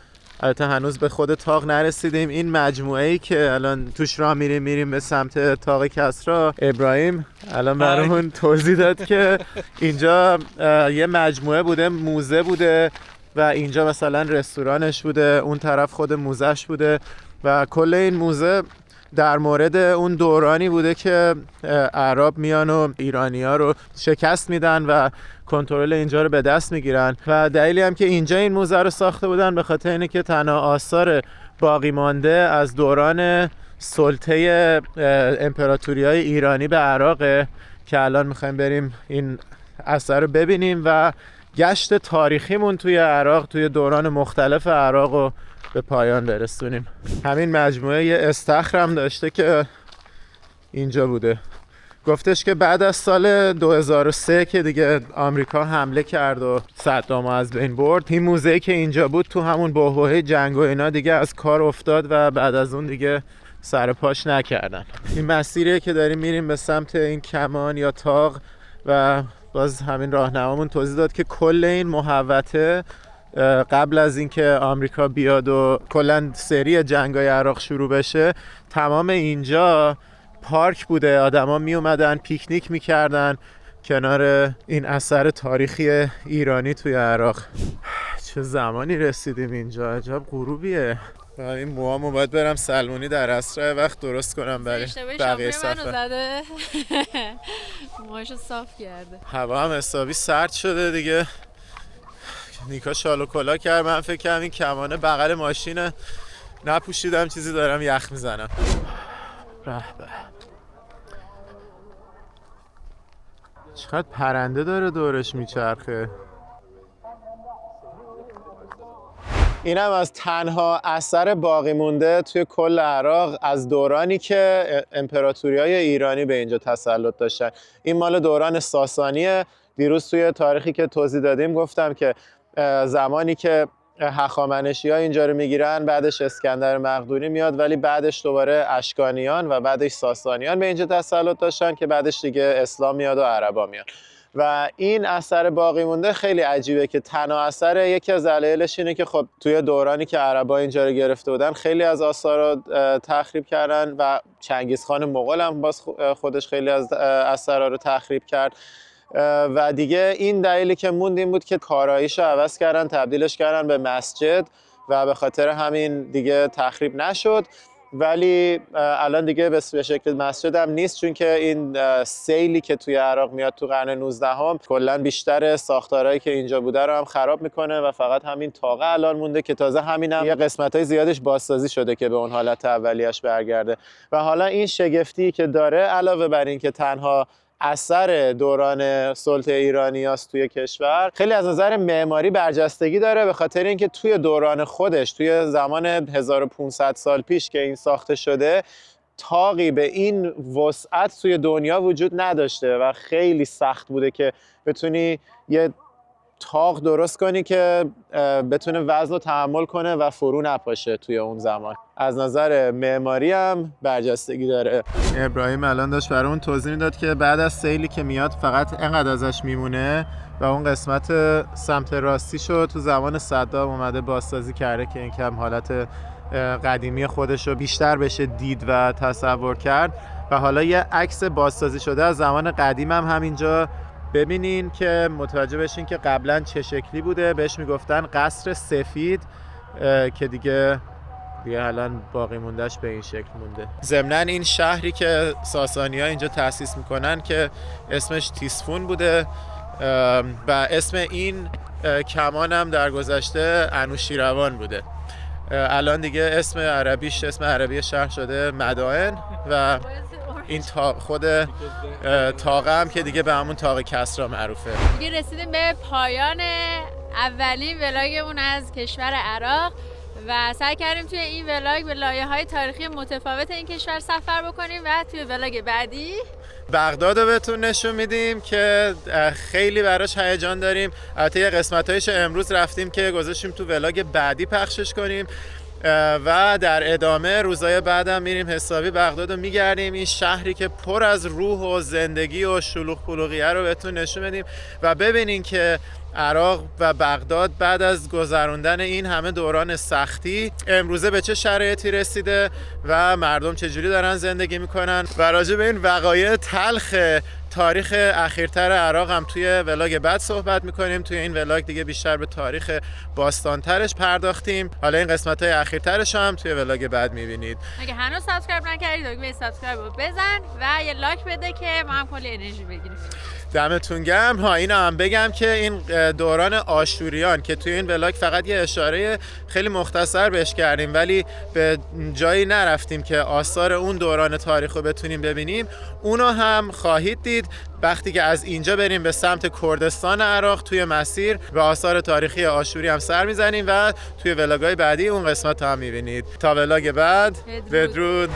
البته هنوز به خود طاق نرسیدیم. این مجموعه‌ای که الان توش راه میریم به سمت طاق کسری، ابراهیم الان برامون توضیح داد که اینجا یه مجموعه بوده، موزه بوده و اینجا مثلا رستورانش بوده، اون طرف خود موزهش بوده و کل این موزه در مورد اون دورانی بوده که اعراب میان و ایرانی‌ها رو شکست میدن و کنترل اینجا رو به دست میگیرن و دلیلی هم که اینجا این موزه رو ساخته بودن به خاطر اینه که تنها آثار باقی مانده از دوران سلطه امپراتوری‌های ایرانی به عراقه که الان میخوایم بریم این اثر رو ببینیم و گشت تاریخیمون توی عراق توی دوران مختلف عراق رو به پایان برسونیم. همین مجموعه یه استخر هم داشته که اینجا بوده. گفتش که بعد از سال 2003 که دیگه آمریکا حمله کرد و صدام از بین برد، این موزه‌ای که اینجا بود تو همون بحبوحه جنگ و اینا دیگه از کار افتاد و بعد از اون دیگه سر پاش نکردن. این مسیریه که داریم میریم به سمت این کمان یا طاق و باز همین راهنمامون توضیح داد که کل این محوطه قبل از اینکه آمریکا بیاد و کلا سری جنگ‌های عراق شروع بشه تمام اینجا پارک بوده. آدما می اومدن پیکنیک میکردن کنار این اثر تاریخی ایرانی توی عراق. چه زمانی رسیدیم اینجا، عجب غروبیه. این موامو باید برم سلمونی در اسرع وقت درست کنم برای بقیه سفر. موهاشو صاف کرده. هوا هم حسابی سرد شده دیگه. نیکا شال و کلا کرد. من فکر کردم این کمانه بغل ماشینه، نپوشیدم چیزی دارم یخ میزنم. چقدر پرنده داره دورش میچرخه. اینم از تنها اثر باقی مونده توی کل عراق از دورانی که امپراتوری‌های ایرانی به اینجا تسلط داشتن. این مال دوران ساسانیه. دیروز توی تاریخی که توضیح دادیم گفتم که زمانی که هخامنشی‌ها اینجا رو میگیرن، بعدش اسکندر مقدونی میاد، ولی بعدش دوباره اشکانیان و بعدش ساسانیان به اینجا تسلط داشتن که بعدش دیگه اسلام میاد و عربا میاد. و این اثر باقی مونده خیلی عجیبه که تنها اثر یکی از دلایلش اینه که خب توی دورانی که عربا اینجا رو گرفته بودن خیلی از آثار رو تخریب کردن و چنگیزخان مغول هم باز خودش خیلی از اثرها رو تخریب کرد و دیگه این دلیلی که موند این بود که کاراییش رو عوض کردن، تبدیلش کردن به مسجد و به خاطر همین دیگه تخریب نشد. ولی الان دیگه به شکل مسجد هم نیست، چون که این سیلی که توی عراق میاد تو قرن 19 هم کلا بیشتر ساختارهایی که اینجا بوده رو هم خراب میکنه و فقط همین طاقه الان مونده که تازه همین هم یه قسمت‌های زیادش بازسازی شده که به اون حالت اولیه‌اش برگرده. و حالا این شگفتی که داره علاوه بر این که تنها اثر دوران سلطه ایرانیاست توی کشور، خیلی از نظر معماری برجستگی داره، به خاطر اینکه توی دوران خودش توی زمان 1500 سال پیش که این ساخته شده طاقی به این وسعت توی دنیا وجود نداشته و خیلی سخت بوده که بتونی یه طاق درست کنی که بتونه وزن رو تحمل کنه و فرو نپاشه توی اون زمان. از نظر معماری هم برجستگی داره. ابراهیم الان داشت برامون توضیح میداد که بعد از سیلی که میاد فقط انقدر ازش میمونه و اون قسمت سمت راستیشو تو زمان صدام اومده بازسازی کرده که این کم حالت قدیمی خودش رو بیشتر بشه دید و تصور کرد. و حالا یه عکس بازسازی شده از زمان قدیم هم همینجا ببینین که متوجه بشین که قبلا چه شکلی بوده. بهش میگفتن قصر سفید که دیگه الان باقی موندهش به این شکل مونده. ضمناً این شهری که ساسانی‌ها اینجا تأسیس میکنن که اسمش تیسفون بوده و اسم این کمان هم در گذشته انوشیروان بوده. الان دیگه اسم عربی شهر شده مدائن و این خود طاقه هم که دیگه به همون طاقه کسرا معروفه. دیگه رسیدیم به پایان اولین ولاگمون از کشور عراق و سعی کردیم توی این ولاگ به لایه‌های تاریخی متفاوت این کشور سفر بکنیم و توی ولاگ بعدی بغداد رو بهتون نشون میدیم که خیلی براش هیجان داریم. البته یه قسمتایش امروز رفتیم که گذاشتیم تو ولاگ بعدی پخشش کنیم و در ادامه روزهای بعدم میریم حسابی بغداد رو میگردیم. این شهری که پر از روح و زندگی و شلوغ پلوغیه رو بهتون نشون بدیم و ببینین که عراق و بغداد بعد از گذروندن این همه دوران سختی امروزه به چه شرایطی رسیده و مردم چجوری دارن زندگی میکنن و راجع به این وقایع تلخ تاریخ اخیرتر عراق هم توی ولاگ بعد صحبت میکنیم. توی این ولاگ دیگه بیشتر به تاریخ باستانترش پرداختیم. حالا این قسمت‌های اخیرترش هم توی ولاگ بعد میبینید. اگه هنوز سابسکرایب نکردید دکمه سابسکرایب رو بزن و یه لایک بده که ما هم کلی انرژی بگیریم. دمتون گرم. اینو هم بگم که این دوران آشوریان که توی این ولاگ فقط یه اشاره خیلی مختصر بهش کردیم ولی به جایی نرفتیم که آثار اون دوران تاریخ رو بتونیم ببینیم، اونو هم خواهید دید وقتی که از اینجا بریم به سمت کردستان عراق. توی مسیر به آثار تاریخی آشوری هم سر میزنیم و توی ولاگ‌های بعدی اون قسمت هم میبینید. تا ولاگ بعد بدرود.